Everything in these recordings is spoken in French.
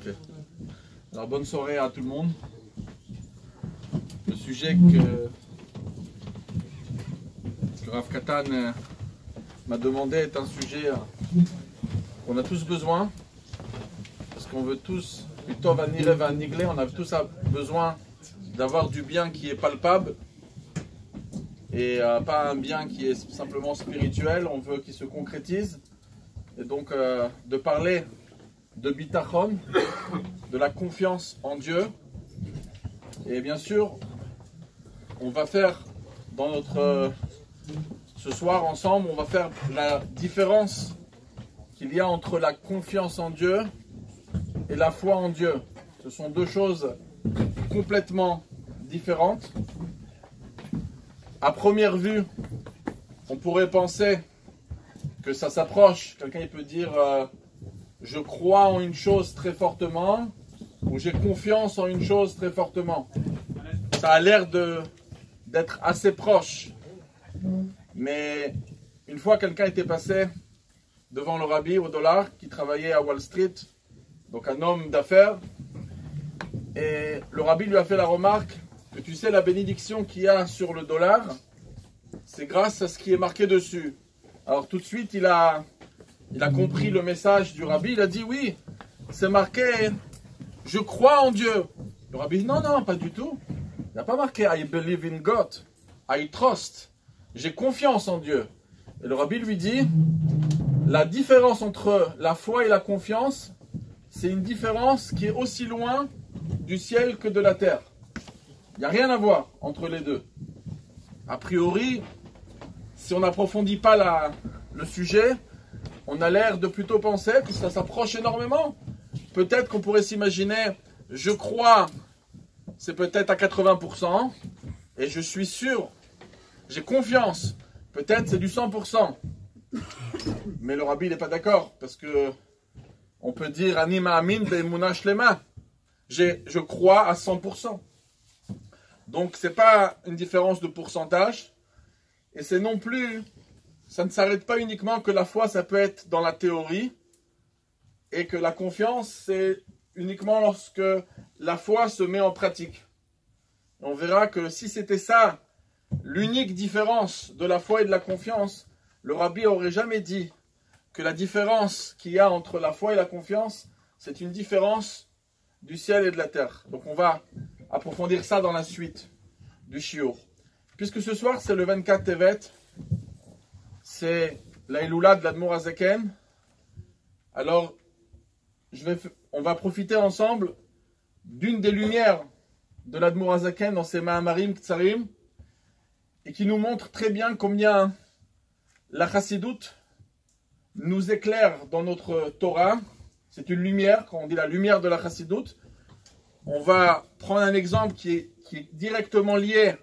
Ok. Alors bonne soirée à tout le monde. Le sujet que Rav Katan m'a demandé est un sujet qu'on a tous besoin. Parce qu'on veut tous, plutôt vanir va nigler, on a tous besoin d'avoir du bien qui est palpable. Et pas un bien qui est simplement spirituel, on veut qu'il se concrétise. Et donc de parler de bitachon, de la confiance en Dieu. Et bien sûr, on va faire dans notre... ce soir ensemble, on va faire la différence qu'il y a entre la confiance en Dieu et la foi en Dieu. Ce sont deux choses complètement différentes. À première vue, on pourrait penser que ça s'approche. Quelqu'un il peut dire je crois en une chose très fortement ou j'ai confiance en une chose très fortement. Ça a l'air d'être assez proche. Mais une fois quelqu'un était passé devant le rabbi au dollar qui travaillait à Wall Street, donc un homme d'affaires, et le rabbi lui a fait la remarque que tu sais la bénédiction qu'il y a sur le dollar, c'est grâce à ce qui est marqué dessus. Alors tout de suite il a compris le message du rabbi, il a dit oui, c'est marqué je crois en Dieu. Le rabbi dit non, pas du tout. Il n'a pas marqué I believe in God, I trust. J'ai confiance en Dieu. Et le rabbi lui dit, la différence entre la foi et la confiance, c'est une différence qui est aussi loin du ciel que de la terre. Il n'y a rien à voir entre les deux. A priori, si on n'approfondit pas le sujet, on a l'air de plutôt penser que ça s'approche énormément. Peut-être qu'on pourrait s'imaginer, je crois, c'est peut-être à 80%, et je suis sûr, j'ai confiance, peut-être c'est du 100%. Mais le rabbi n'est pas d'accord, parce que on peut dire Ani ma'amin be'emuna shlema. Je crois à 100%. Donc c'est pas une différence de pourcentage, et c'est non plus, ça ne s'arrête pas uniquement que la foi ça peut être dans la théorie, et que la confiance c'est uniquement lorsque la foi se met en pratique. On verra que si c'était ça, l'unique différence de la foi et de la confiance, le rabbi aurait jamais dit que la différence qu'il y a entre la foi et la confiance, c'est une différence du ciel et de la terre. Donc on va approfondir ça dans la suite du shiur. Puisque ce soir c'est le 24 Tevet, c'est la Iloula de l'Admor HaZaken, alors on va profiter ensemble d'une des lumières de l'Admor HaZaken dans ses Mahamarim Ktsarim, et qui nous montre très bien combien la Chassidoute nous éclaire dans notre Torah. C'est une lumière, quand on dit la lumière de la Chassidoute. On va prendre un exemple qui est directement lié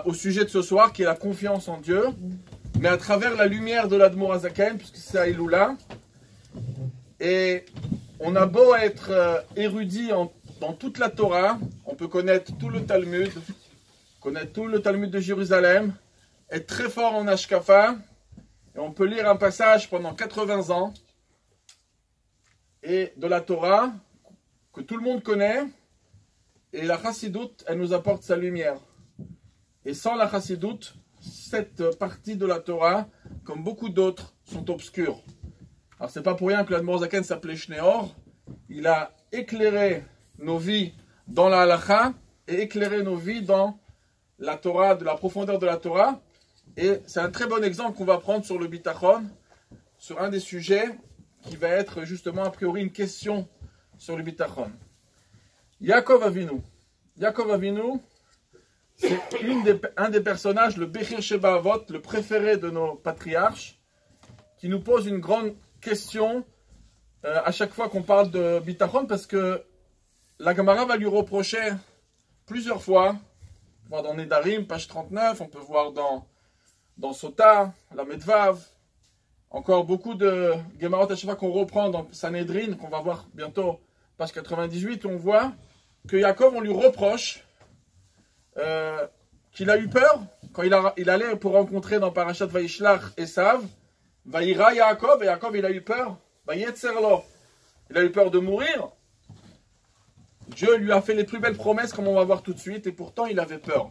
au sujet de ce soir, qui est la confiance en Dieu, mais à travers la lumière de l'Admor HaZaken, puisque c'est à Iloula. Et on a beau être érudit dans toute la Torah, on peut connaître tout le Talmud, connaître tout le Talmud de Jérusalem, être très fort en Ashkafa, et on peut lire un passage pendant 80 ans, et de la Torah, que tout le monde connaît, et la Chassidoute, elle nous apporte sa lumière. Et sans la Chassidoute, cette partie de la Torah, comme beaucoup d'autres, sont obscures. Alors c'est pas pour rien que l'Admor HaZaken s'appelait Shneor. Il a éclairé nos vies dans la halacha et éclairé nos vies dans la Torah, de la profondeur de la Torah. Et c'est un très bon exemple qu'on va prendre sur le bitachon, sur un des sujets qui va être justement a priori une question sur le bitachon. Yaakov Avinu. Yaakov Avinu, c'est un des personnages, le Bechir Sheba Avot, le préféré de nos patriarches, qui nous pose une grande question à chaque fois qu'on parle de bitachon, parce que la Gemara va lui reprocher plusieurs fois. On peut voir dans Nedarim, page 39, on peut voir dans Sota, la Medvav, encore beaucoup de Gemarot à chaque fois qu'on reprend dans Sanhedrin, qu'on va voir bientôt, page 98, on voit que Yaakov, on lui reproche qu'il a eu peur quand il allait pour rencontrer dans Parashat Vayishlach Esav, Vayira Yaakov, et Yaakov il a eu peur, Vayetzerlo, il a eu peur de mourir, Dieu lui a fait les plus belles promesses, comme on va voir tout de suite, et pourtant il avait peur.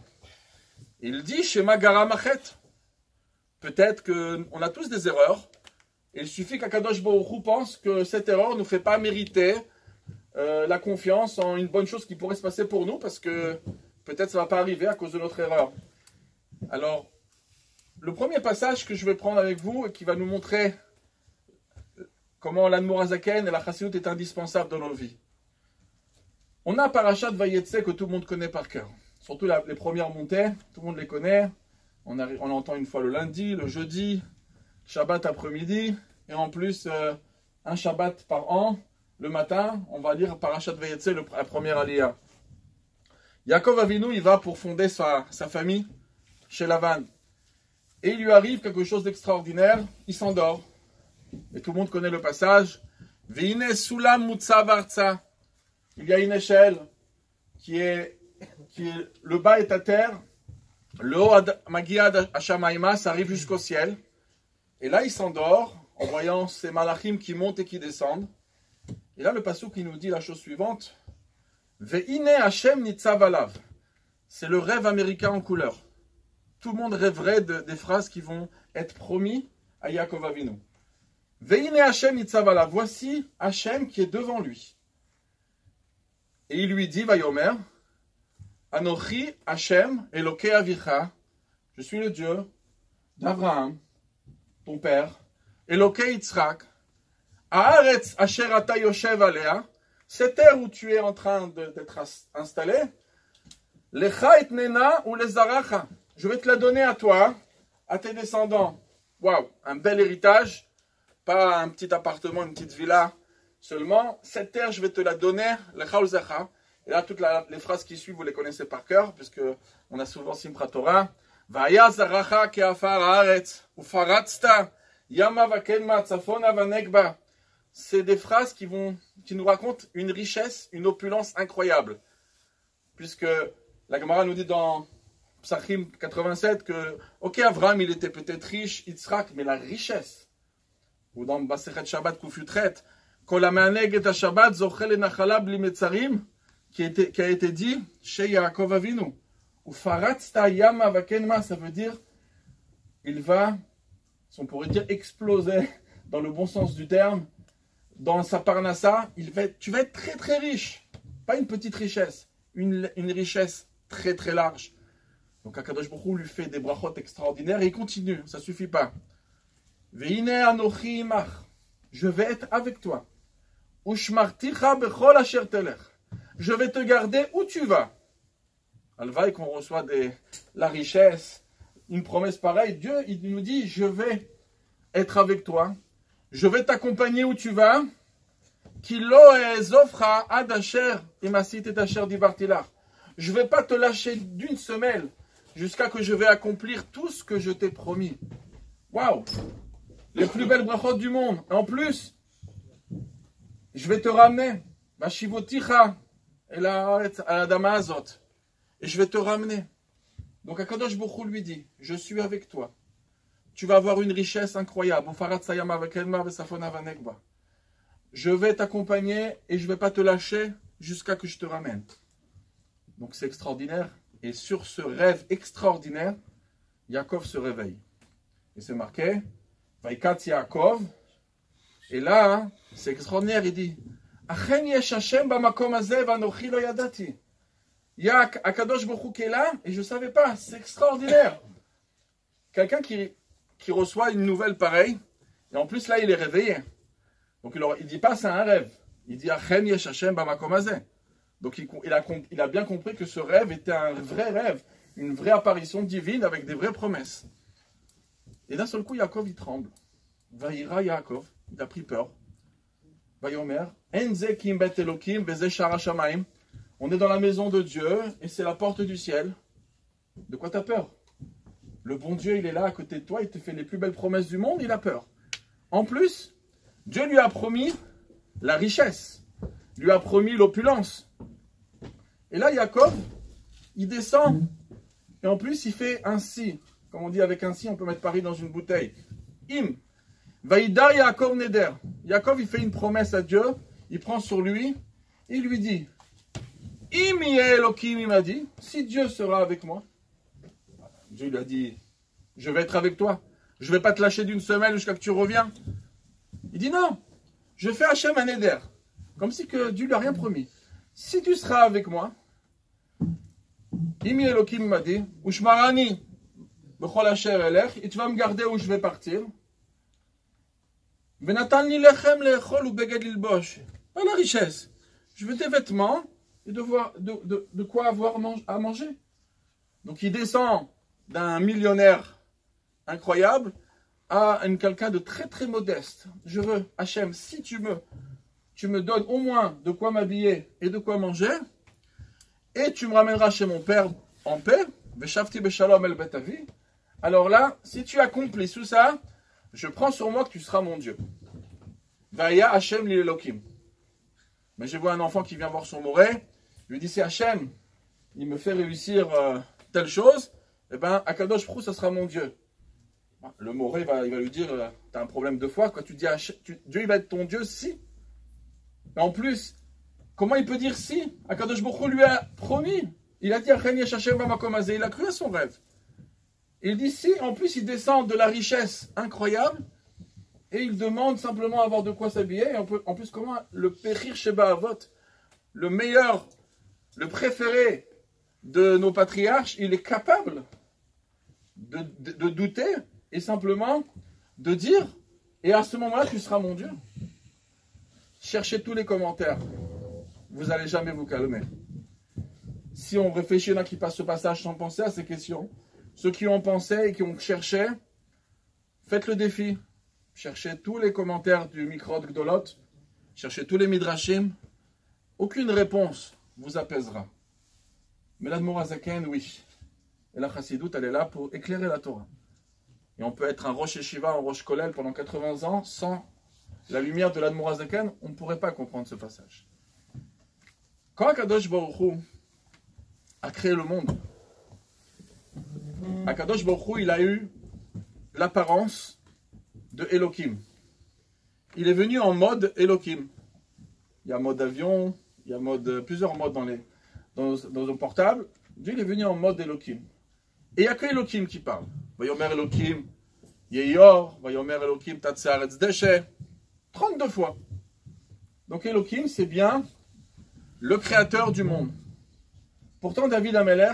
Il dit, Shema Gara Machet. Peut-être qu'on a tous des erreurs, et il suffit qu'Akadosh Baruch Hu pense que cette erreur ne nous fait pas mériter la confiance en une bonne chose qui pourrait se passer pour nous, parce que peut-être ça ne va pas arriver à cause de notre erreur. Alors, le premier passage que je vais prendre avec vous, et qui va nous montrer comment l'Admor Hazaken et la Chassidut est indispensable dans nos vies. On a Parashat Vayetze que tout le monde connaît par cœur. Surtout les premières montées, tout le monde les connaît. On l'entend une fois le lundi, le jeudi, Shabbat après-midi, et en plus un Shabbat par an, le matin, on va lire Parashat Vayetze, la première aliyah. Yaakov Avinu, il va pour fonder sa famille chez Lavan. Et il lui arrive quelque chose d'extraordinaire, il s'endort. Et tout le monde connaît le passage. Veine sulam mutzav artsa. Il y a une échelle qui est le bas est à terre, le haut magiad hashamaima, ça arrive jusqu'au ciel. Et là, il s'endort en voyant ces malachim qui montent et qui descendent. Et là, le passouk qui nous dit la chose suivante. Veine Hashem nitzav alav. C'est le rêve américain en couleur. Tout le monde rêverait des phrases qui vont être promis à Yaakov Avinu. Veine Hashem nitzav alav. Voici Hashem qui est devant lui. Et il lui dit, Vayomer, Anochi Hashem Elokei Avicha, je suis le Dieu d'Abraham, ton père, Elokei Yitzhak, Haaretz Asher Ata Yoshev Alea, cette terre où tu es en train d'être installé, Lecha et Nena ou les Zaracha, je vais te la donner à toi, à tes descendants. Waouh, un bel héritage, pas un petit appartement, une petite villa seulement. Cette terre, je vais te la donner, Lecha ou Zacha. Et là, toutes les phrases qui suivent, vous les connaissez par cœur, puisque on a souvent Simchat Torah. Vaya Zaracha ke'afar haaretz, ufaratzta, yama vakenma tzafona vanegba. C'est des phrases qui nous racontent une richesse, une opulence incroyable. Puisque la Gemara nous dit dans Psachim 87 que, ok, Avraham, il était peut-être riche, Yitzhak, mais la richesse. Ou dans Masechet Shabbat Kufutret, Kol ha'me'aneg et Shabbat zochel lenachala bli metzarim, qui a été dit chez Yaakov Avinu. Ou faratzta yama vakenma, ça veut dire, il va, on pourrait dire, exploser, dans le bon sens du terme, dans sa parnassa, tu vas être très très riche. Pas une petite richesse, une richesse très très large. Donc Akadosh Baruch Hu lui fait des brachot extraordinaires et il continue, ça ne suffit pas. Veine anochi imach, je vais être avec toi. Ushmarticha bechol asher telech, je vais te garder où tu vas. Alvaï qu'on reçoit la richesse, une promesse pareille. Dieu, il nous dit, je vais être avec toi. Je vais t'accompagner où tu vas. Kilo ezofra ad asher imasit et asher divartilar. Je ne vais pas te lâcher d'une semelle jusqu'à que je vais accomplir tout ce que je t'ai promis. Waouh! Les plus belles brachot du monde. Et en plus, je vais te ramener. Vashivoticha et la Adama Azot. Et je vais te ramener. Donc Akadosh Baruch Hu lui dit, je suis avec toi. Tu vas avoir une richesse incroyable. Je vais t'accompagner et je ne vais pas te lâcher jusqu'à que je te ramène. Donc c'est extraordinaire. Et sur ce rêve extraordinaire, Yaakov se réveille. Et c'est marqué, Vaikat Yaakov. Et là, c'est extraordinaire, il dit, Achen yesh Hashem bamakom hazeh vanochi lo yadati. Il y a Akadosh Baruch Hu qui est là et je ne savais pas. C'est extraordinaire. Quelqu'un qui reçoit une nouvelle pareille et en plus là il est réveillé. Donc il ne dit pas c'est un rêve. Il dit Achen yesh Hashem bamakom hazeh. Donc il a bien compris que ce rêve était un vrai rêve, une vraie apparition divine avec des vraies promesses. Et d'un seul coup Yaakov il tremble. Vaïra Yaakov, il a pris peur. Vayomer, Enze kim bet Elokim veze shara shamayim. On est dans la maison de Dieu et c'est la porte du ciel. De quoi tu as peur? Le bon Dieu, il est là à côté de toi, il te fait les plus belles promesses du monde, il a peur. En plus, Dieu lui a promis la richesse, lui a promis l'opulence. Et là, Yaakov, il descend et en plus, il fait un si. Comme on dit avec un si, on peut mettre Paris dans une bouteille. Im. Vaïda Yaakov Neder. Yaakov, il fait une promesse à Dieu, il prend sur lui et il lui dit Imi Elohim, il m'a dit, si Dieu sera avec moi, Dieu lui a dit, je vais être avec toi. Je ne vais pas te lâcher d'une semaine jusqu'à ce que tu reviens. Il dit non, je fais Hachem un éder. Comme si que Dieu lui a rien promis. Si tu seras avec moi, Imi Elohim m'a dit, Ushmarani, bechol asher elech, et tu vas me garder où je vais partir. Venatan li lechem lechol ou beged lilbosh. Pas la richesse. Je veux des vêtements et de quoi avoir à manger. Donc il descend d'un millionnaire incroyable à quelqu'un de très très modeste. Je veux, Hachem, si tu me donnes au moins de quoi m'habiller et de quoi manger, et tu me ramèneras chez mon père en paix, Veshavti beshalom el bet avi. Alors là, si tu accomplis tout ça, je prends sur moi que tu seras mon Dieu. Vaya Hachem li Elohim. Mais je vois un enfant qui vient voir son moré, lui dit, c'est Hachem, il me fait réussir telle chose, eh bien, Akadosh Prou, ça sera mon Dieu. Le moré, il va lui dire, tu as un problème de foi, quand tu dis Dieu, il va être ton Dieu, si. Mais en plus, comment il peut dire si? Akadosh Prou lui a promis. Il a dit, il a cru à son rêve. Il dit si, en plus, il descend de la richesse incroyable, et il demande simplement à avoir de quoi s'habiller, et en plus, comment le Périr Sheba Avot, le meilleur, le préféré de nos patriarches, il est capable de douter et simplement de dire, et à ce moment-là, tu seras mon Dieu. Cherchez tous les commentaires. Vous n'allez jamais vous calmer. Si on réfléchit, il y en a qui passent ce passage sans penser à ces questions. Ceux qui ont pensé et qui ont cherché, faites le défi. Cherchez tous les commentaires du Mikrot Gdolot. Cherchez tous les Midrashim. Aucune réponse vous apaisera. Mais l'Admor HaZaken, oui. Et la Chassidut, elle est là pour éclairer la Torah. Et on peut être un Rosh Yeshiva, un Rosh Kollel pendant 80 ans, sans la lumière de l'Admor HaZaken, on ne pourrait pas comprendre ce passage. Quand Akadosh Baruch Hu a créé le monde, Akadosh Baruch Hu, il a eu l'apparence de Elohim. Il est venu en mode Elohim. Il y a mode avion, il y a plusieurs modes dans nos portables. Dieu il est venu en mode Elohim. Et il n'y a que Elohim qui parle. Vayomer Elohim, Yeyor, Vayomer Elohim, Tatsearetz Deshe. 32 fois. Donc Elohim, c'est bien le créateur du monde. Pourtant, David Ameler,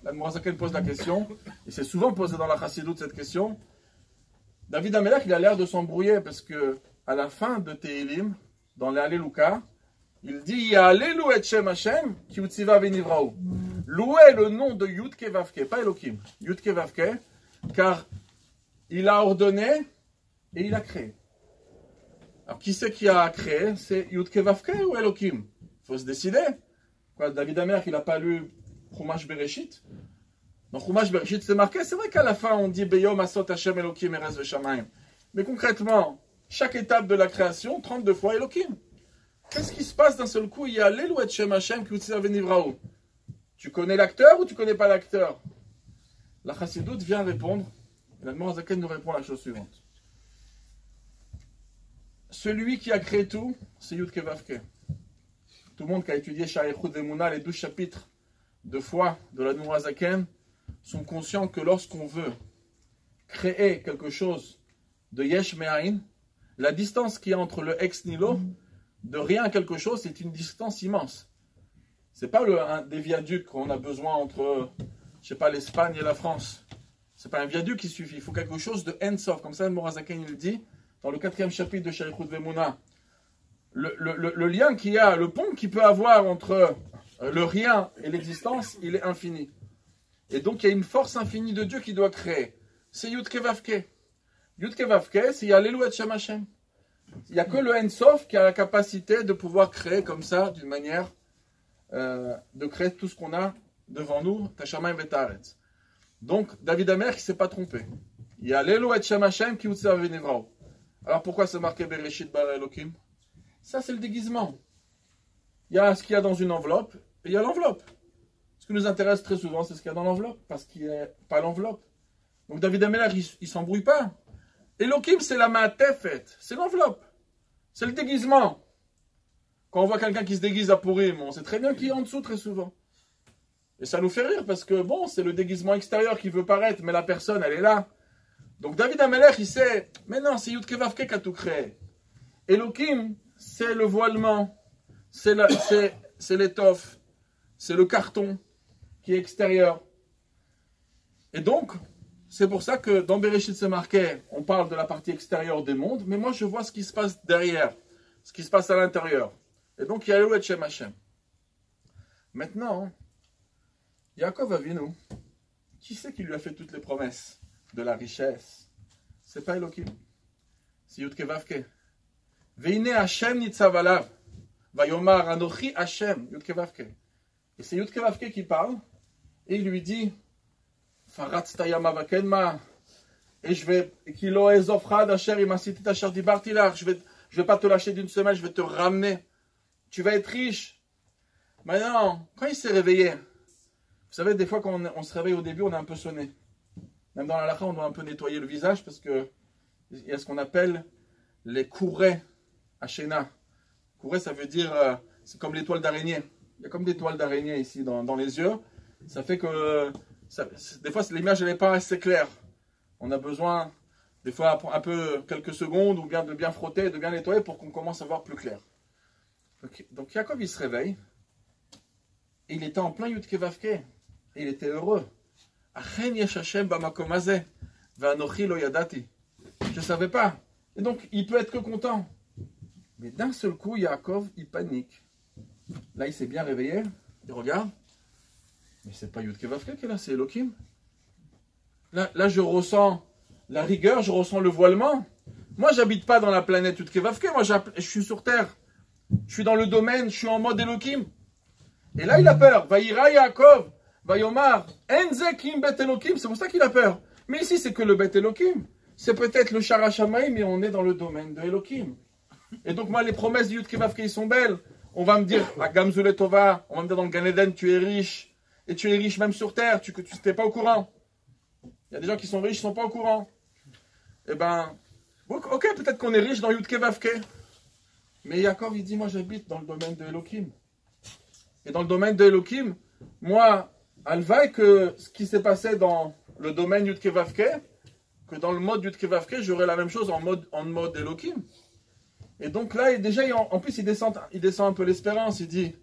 l'Admor HaZaken pose la question, et c'est souvent posé dans la Chassidut cette question. David Ameler, il a l'air de s'embrouiller parce que à la fin de Tehilim, dans les Alléluia, il dit Ya'alelu et Shem Hashem ki utziva v'nivraou. Louez le nom de Yud-Ke Vav-Ke, pas Elohim, Yud-Ke Vav-Ke, car il a ordonné et il a créé. Alors qui c'est qui a créé? C'est Yud-Ke Vav-Ke ou Elohim? Il faut se décider. Quoi, David Ameler, il n'a pas lu Chumash Bereshit. Dans Chumash Bereshit, c'est marqué, c'est vrai qu'à la fin on dit Beyom Asot Hashem Elohim Erez Veshamayim. Mais concrètement, chaque étape de la création, 32 fois Elohim. Qu'est-ce qui se passe d'un seul coup? Il y a l'Elouet Shem Hashem qui utziva v'nivraou. Tu connais l'acteur ou tu connais pas l'acteur? La Chassidut vient répondre. L'Admor HaZaken nous répond la chose suivante. Celui qui a créé tout, c'est Yud-Ke Vav-Ke. Tout le monde qui a étudié Sha'arichut Ve'emunah, les 12 chapitres de foi de l'Admor HaZaken, sont conscients que lorsqu'on veut créer quelque chose de Yesh Me'ain, la distance qu'il y a entre le ex nihilo, de rien à quelque chose, c'est une distance immense. C'est pas des viaducs qu'on a besoin entre, je sais pas, l'Espagne et la France. C'est pas un viaduc qui suffit. Il faut quelque chose de Ensof. Comme ça, l'Admor HaZaken il dit dans le 4e chapitre de Sha'arichut Ve'emunah. Le lien qu'il y a, le pont qu'il peut avoir entre le rien et l'existence, il est infini. Et donc, il y a une force infinie de Dieu qui doit créer. C'est Yud-Ke Vav-Ke. Yud-Ke Vav-Ke, c'est Ya'alelu et Shem Hashem. Il n'y a que le Ensof qui a la capacité de pouvoir créer comme ça, d'une manière, de créer tout ce qu'on a devant nous, Tashamayim V'Taaretz. Donc, David Amer qui ne s'est pas trompé. Ya'alelu et Shem Hashem ki utziva v'nivraou. Alors, pourquoi c'est marqué Bereshit bara Elohim? Ça, c'est le déguisement. Il y a ce qu'il y a dans une enveloppe, et il y a l'enveloppe. Ce qui nous intéresse très souvent, c'est ce qu'il y a dans l'enveloppe, parce qu'il n'y a pas l'enveloppe. Donc David Ameler, il ne s'embrouille pas. Elohim, c'est la ma'atefet, c'est l'enveloppe. C'est le déguisement. Quand on voit quelqu'un qui se déguise à Pourim, on sait très bien qui est en dessous très souvent. Et ça nous fait rire parce que bon, c'est le déguisement extérieur qui veut paraître, mais la personne, elle est là. Donc David Amelech, il sait, mais non, c'est Yud-Keh Vav-Keh qui a tout créé. Elohim, c'est le voilement, c'est l'étoffe, c'est le carton qui est extérieur. Et donc, c'est pour ça que dans Bereshit c'est marqué, on parle de la partie extérieure des mondes, mais moi je vois ce qui se passe derrière, ce qui se passe à l'intérieur. Et donc, il y a et Shem Hashem. Maintenant, Yaakov Avinu, qui c'est qui lui a fait toutes les promesses de la richesse? C'est pas Elohim, c'est Yud-Keh Vav-Keh. Veine Hashem nitzav alav, vayomar anochi Hashem, Yud-Keh Vav-Keh. Et c'est Yud-Keh Vav-Keh qui parle, et il lui dit, Faratzta yama vakenma, et je vais, kilo ezofrad asher imasitit asher dibarti lach, je vais pas te lâcher d'une semaine, je vais te ramener. Tu vas être riche. Maintenant, quand il s'est réveillé, vous savez, des fois, quand on se réveille au début, on est un peu sonné. Même dans la halakha, on doit un peu nettoyer le visage parce que il y a ce qu'on appelle les courets à Shena. Courets, ça veut dire, c'est comme l'étoile d'araignée. Il y a comme des toiles d'araignée ici dans les yeux. Ça fait que, des fois, l'image n'est pas assez claire. On a besoin, des fois, un peu quelques secondes ou bien de bien frotter, de bien nettoyer pour qu'on commence à voir plus clair. Donc Yaakov, il se réveille, et il était en plein Yud-Keh Vav-Keh, et il était heureux. Je ne savais pas. Et donc, il peut être que content. Mais d'un seul coup, Yaakov, il panique. Là, il s'est bien réveillé, il regarde. Mais c'est pas Yud-Keh Vav-Keh qui est là, c'est Elohim. Là, je ressens la rigueur, je ressens le voilement. Moi, j'habite pas dans la planète Yud-Keh Vav-Keh, moi, je suis sur Terre. Je suis dans le domaine, je suis en mode Elohim. Et là, il a peur. Vaïra Yaakov, Vayomar, Enze Kim Bet Elohim. C'est pour ça qu'il a peur. Mais ici, c'est que le Bet Elohim. C'est peut-être le Shara Shamaim, mais on est dans le domaine de Elohim. Et donc, moi, les promesses du Yud-Keh Vav-Keh sont belles. On va me dire, à Gamzule Tova, on va me dire dans le Gan Eden, tu es riche. Et tu es riche même sur terre, tu n'étais pas au courant. Il y a des gens qui sont riches, qui ne sont pas au courant. Eh ben, ok, peut-être qu'on est riche dans Yud-Keh Vav-Keh. Mais Yaakov, il dit, moi j'habite dans le domaine de Elohim. Et dans le domaine de Elohim, moi, alvaï que ce qui s'est passé dans le domaine Yud-Keh Vav-Keh, que dans le mode Yud-Keh Vav-Keh, j'aurais la même chose en mode Elohim. Et donc là, déjà, en plus, il descend un peu l'espérance. Il dit,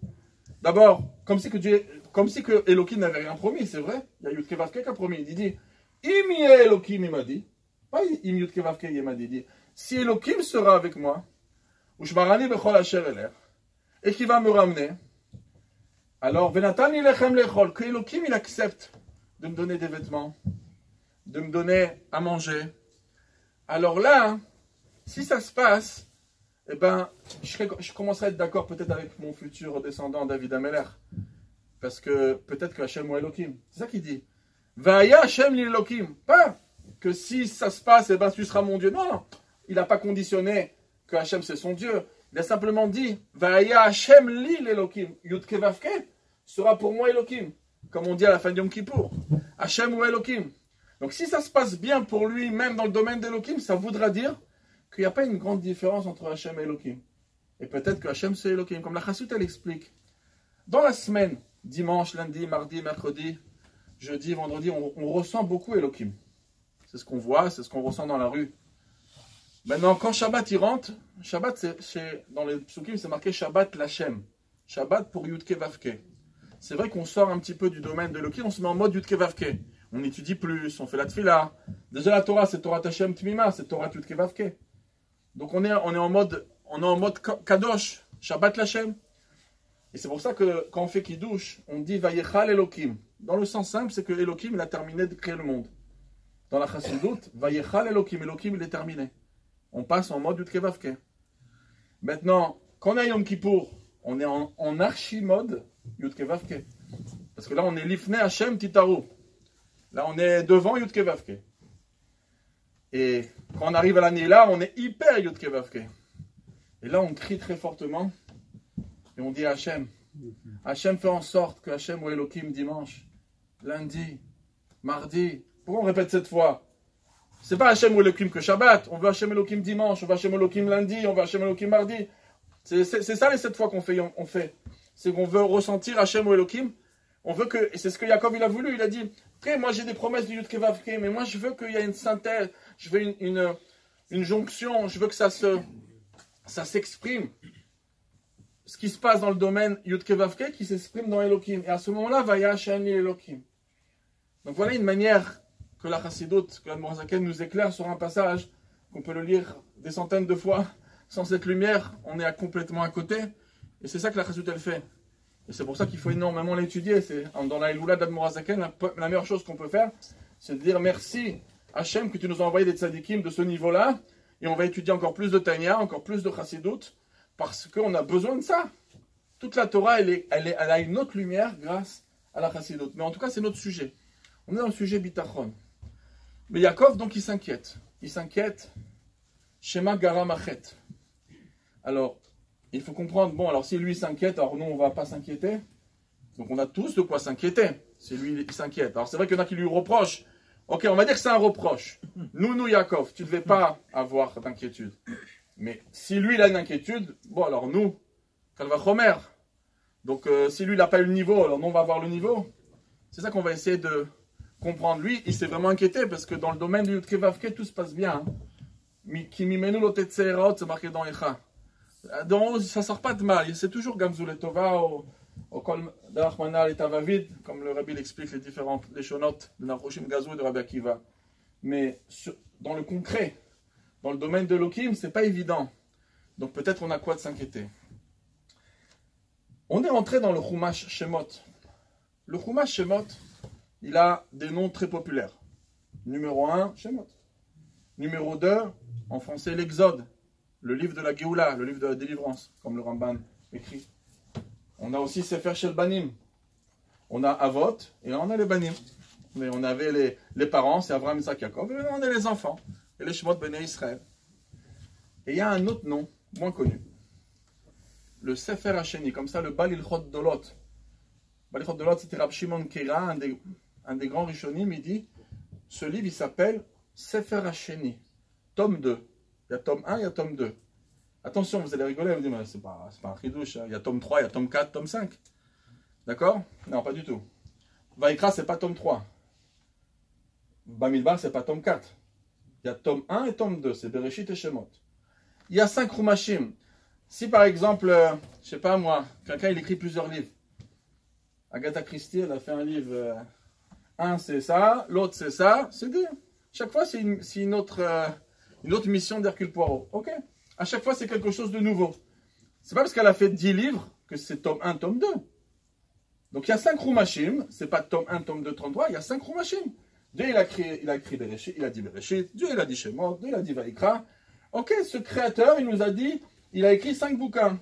d'abord, comme si que Elohim n'avait rien promis, c'est vrai. Il y a Yud-Keh Vav-Keh qui a promis. Il dit, Im yeh Elohim, il m'a dit. Pas Im Yud-Keh Vav-Keh, il m'a dit. Si Elohim sera avec moi, et qui va me ramener, alors que Elohim il accepte de me donner des vêtements, de me donner à manger. Alors là, si ça se passe, eh ben, je commencerai à être d'accord peut-être avec mon futur descendant David Amelech, parce que peut-être que Hachem ou Elohim, c'est ça qu'il dit. Vaya Hachem li Elohim, pas que si ça se passe, eh ben tu seras mon Dieu. Non, il n'a pas conditionné que Hachem c'est son Dieu. Il a simplement dit, Vaya Hachem li l'Elohim, Yud-Keh Vav-Keh sera pour moi Elohim, comme on dit à la fin de Yom Kippour. Hachem ou Elohim. Donc si ça se passe bien pour lui, même dans le domaine d'Elohim, ça voudra dire qu'il n'y a pas une grande différence entre Hachem et Elohim. Et peut-être que Hachem c'est Elohim, comme la Chassout elle explique. Dans la semaine, dimanche, lundi, mardi, mercredi, jeudi, vendredi, on ressent beaucoup Elohim. C'est ce qu'on voit, c'est ce qu'on ressent dans la rue. Maintenant, quand Shabbat il rentre, Shabbat, dans les psukim, c'est marqué Shabbat l'Hachem. Shabbat pour Yud-Keh Vav-Keh. C'est vrai qu'on sort un petit peu du domaine de Elohim, on se met en mode Yud-Keh Vav-Keh. On étudie plus, on fait la tefila. Déjà la Torah, c'est Torah Hashem Tmima, c'est Torah Yud-Keh Vav-Keh. Donc on est en mode Kadosh, Shabbat l'Hachem. Et c'est pour ça que quand on fait Kiddush, on dit Vayechal Elohim. Dans le sens simple, c'est que Elohim, il a terminé de créer le monde. Dans la Chassidut, Vayechal Elohim, Elohim, il est terminé. On passe en mode Yud-Keh Vav-Keh. Maintenant, quand on est à Yom Kippour, on est en archi-mode Yud-Keh Vav-Keh. Parce que là, on est Lifnei Hashem Titaru. Là, on est devant Yud-Keh Vav-Keh. Et quand on arrive à l'année là, on est hyper Yud-Keh Vav-Keh. Et là, on crie très fortement. Et on dit à Hashem. Hashem fait en sorte que Hashem ou Elohim dimanche, lundi, mardi. Pourquoi on répète cette fois? C'est pas Hachem ou Elohim que Shabbat. On veut Hachem Elohim dimanche, on veut Hachem Elohim lundi, on veut Hachem Elohim mardi. C'est ça les 7 fois qu'on fait. C'est qu'on veut ressentir Hachem ou Elohim. On veut que, et c'est ce que Yaakov il a voulu, il a dit, ok, moi j'ai des promesses du Yud Kei Vav Kei, mais moi je veux qu'il y ait une synthèse, je veux une jonction, je veux que ça s'exprime. Ce qui se passe dans le domaine Yud Kei Vav Kei qui s'exprime dans Elohim. Et à ce moment-là, Vaya Shani Elohim. Donc voilà une manière que la Chassidoute, que la Morazaken nous éclaire sur un passage, qu'on peut le lire des centaines de fois. Sans cette lumière, on est complètement à côté. Et c'est ça que la Chassidoute elle fait. Et c'est pour ça qu'il faut énormément l'étudier. Dans la Eloula d'Admorazaken, la meilleure chose qu'on peut faire, c'est de dire merci Hachem que tu nous as envoyé des tzadikim de ce niveau-là. Et on va étudier encore plus de Tanya, encore plus de Chassidoute, parce qu'on a besoin de ça. Toute la Torah, elle a une autre lumière grâce à la Chassidoute. Mais en tout cas, c'est notre sujet. On est dans le sujet Bitachon. Mais Yaakov, donc, il s'inquiète. Il s'inquiète. Shema Garamachet. Alors, il faut comprendre, bon, alors si lui s'inquiète, alors nous, on ne va pas s'inquiéter. Donc, on a tous de quoi s'inquiéter. Si lui, il s'inquiète. Alors, c'est vrai qu'il y en a qui lui reprochent. Ok, on va dire que c'est un reproche. Nous, Yaakov, tu ne devais pas avoir d'inquiétude. Mais si lui, il a une inquiétude, bon, alors nous, Kalvachomer. Donc, si lui, il n'a pas eu le niveau, alors nous, on va avoir le niveau. C'est ça qu'on va essayer de comprendre. Lui, il s'est vraiment inquiété parce que dans le domaine du Yud Kei Vav Kei, tout se passe bien. Ki mimenu lo tetzeiraot, c'est marqué dans Echa. Donc, ça ne sort pas de mal. C'est toujours Gamzou le Tova, au Kol d'Achmana et Tavavid, comme le Rabbi l'explique, les différentes leshonotes de Nachoshim Gazou et de Rabbi Akiva. Mais dans le concret, dans le domaine de Elohim, ce n'est pas évident. Donc peut-être on a quoi de s'inquiéter. On est entré dans le Chumash Shemot. Le Chumash Shemot, il a des noms très populaires. Numéro 1, Shemot. Numéro 2, en français, l'Exode. Le livre de la Géoula, le livre de la délivrance, comme le Ramban écrit. On a aussi Sefer Shel Banim. On a Avot, et là on a les Banim. Mais on avait les parents, c'est Abraham, Isaac, Jacob, et là on a les enfants. Et les Shemot Bnei Israël. Et il y a un autre nom, moins connu. Le Sefer Hasheni, comme ça, le Bal Ilchot Dolot. Bal Ilchot Dolot, c'était Rab Shimon Kera, un des grands Rishonim, il dit, ce livre, il s'appelle Sefer Hasheni, tome 2. Il y a tome 1, il y a tome 2. Attention, vous allez rigoler, vous allez dire, c'est pas un chidouche, hein. Il y a tome 3, il y a tome 4, tome 5. D'accord? Non, pas du tout. Vaikra, c'est pas tome 3. Bamidbar, c'est pas tome 4. Il y a tome 1 et tome 2, c'est Bereshit et Shemot. Il y a 5 Rumashim. Si par exemple, je sais pas moi, quelqu'un il écrit plusieurs livres. Agatha Christie, elle a fait un livre, un c'est ça, l'autre c'est ça, c'est deux. Chaque fois c'est une autre mission d'Hercule Poirot. Ok? À chaque fois c'est quelque chose de nouveau. C'est pas parce qu'elle a fait 10 livres que c'est tome 1, tome 2. Donc il y a 5 Rumashim, c'est pas tome 1, tome 2, 33, il y a 5 Rumashim. Dieu il a écrit Bereshit, il a dit Bereshit, Dieu il a dit Shemot, Dieu il a dit Vaikra. Ok, ce créateur il nous a dit, il a écrit 5 bouquins.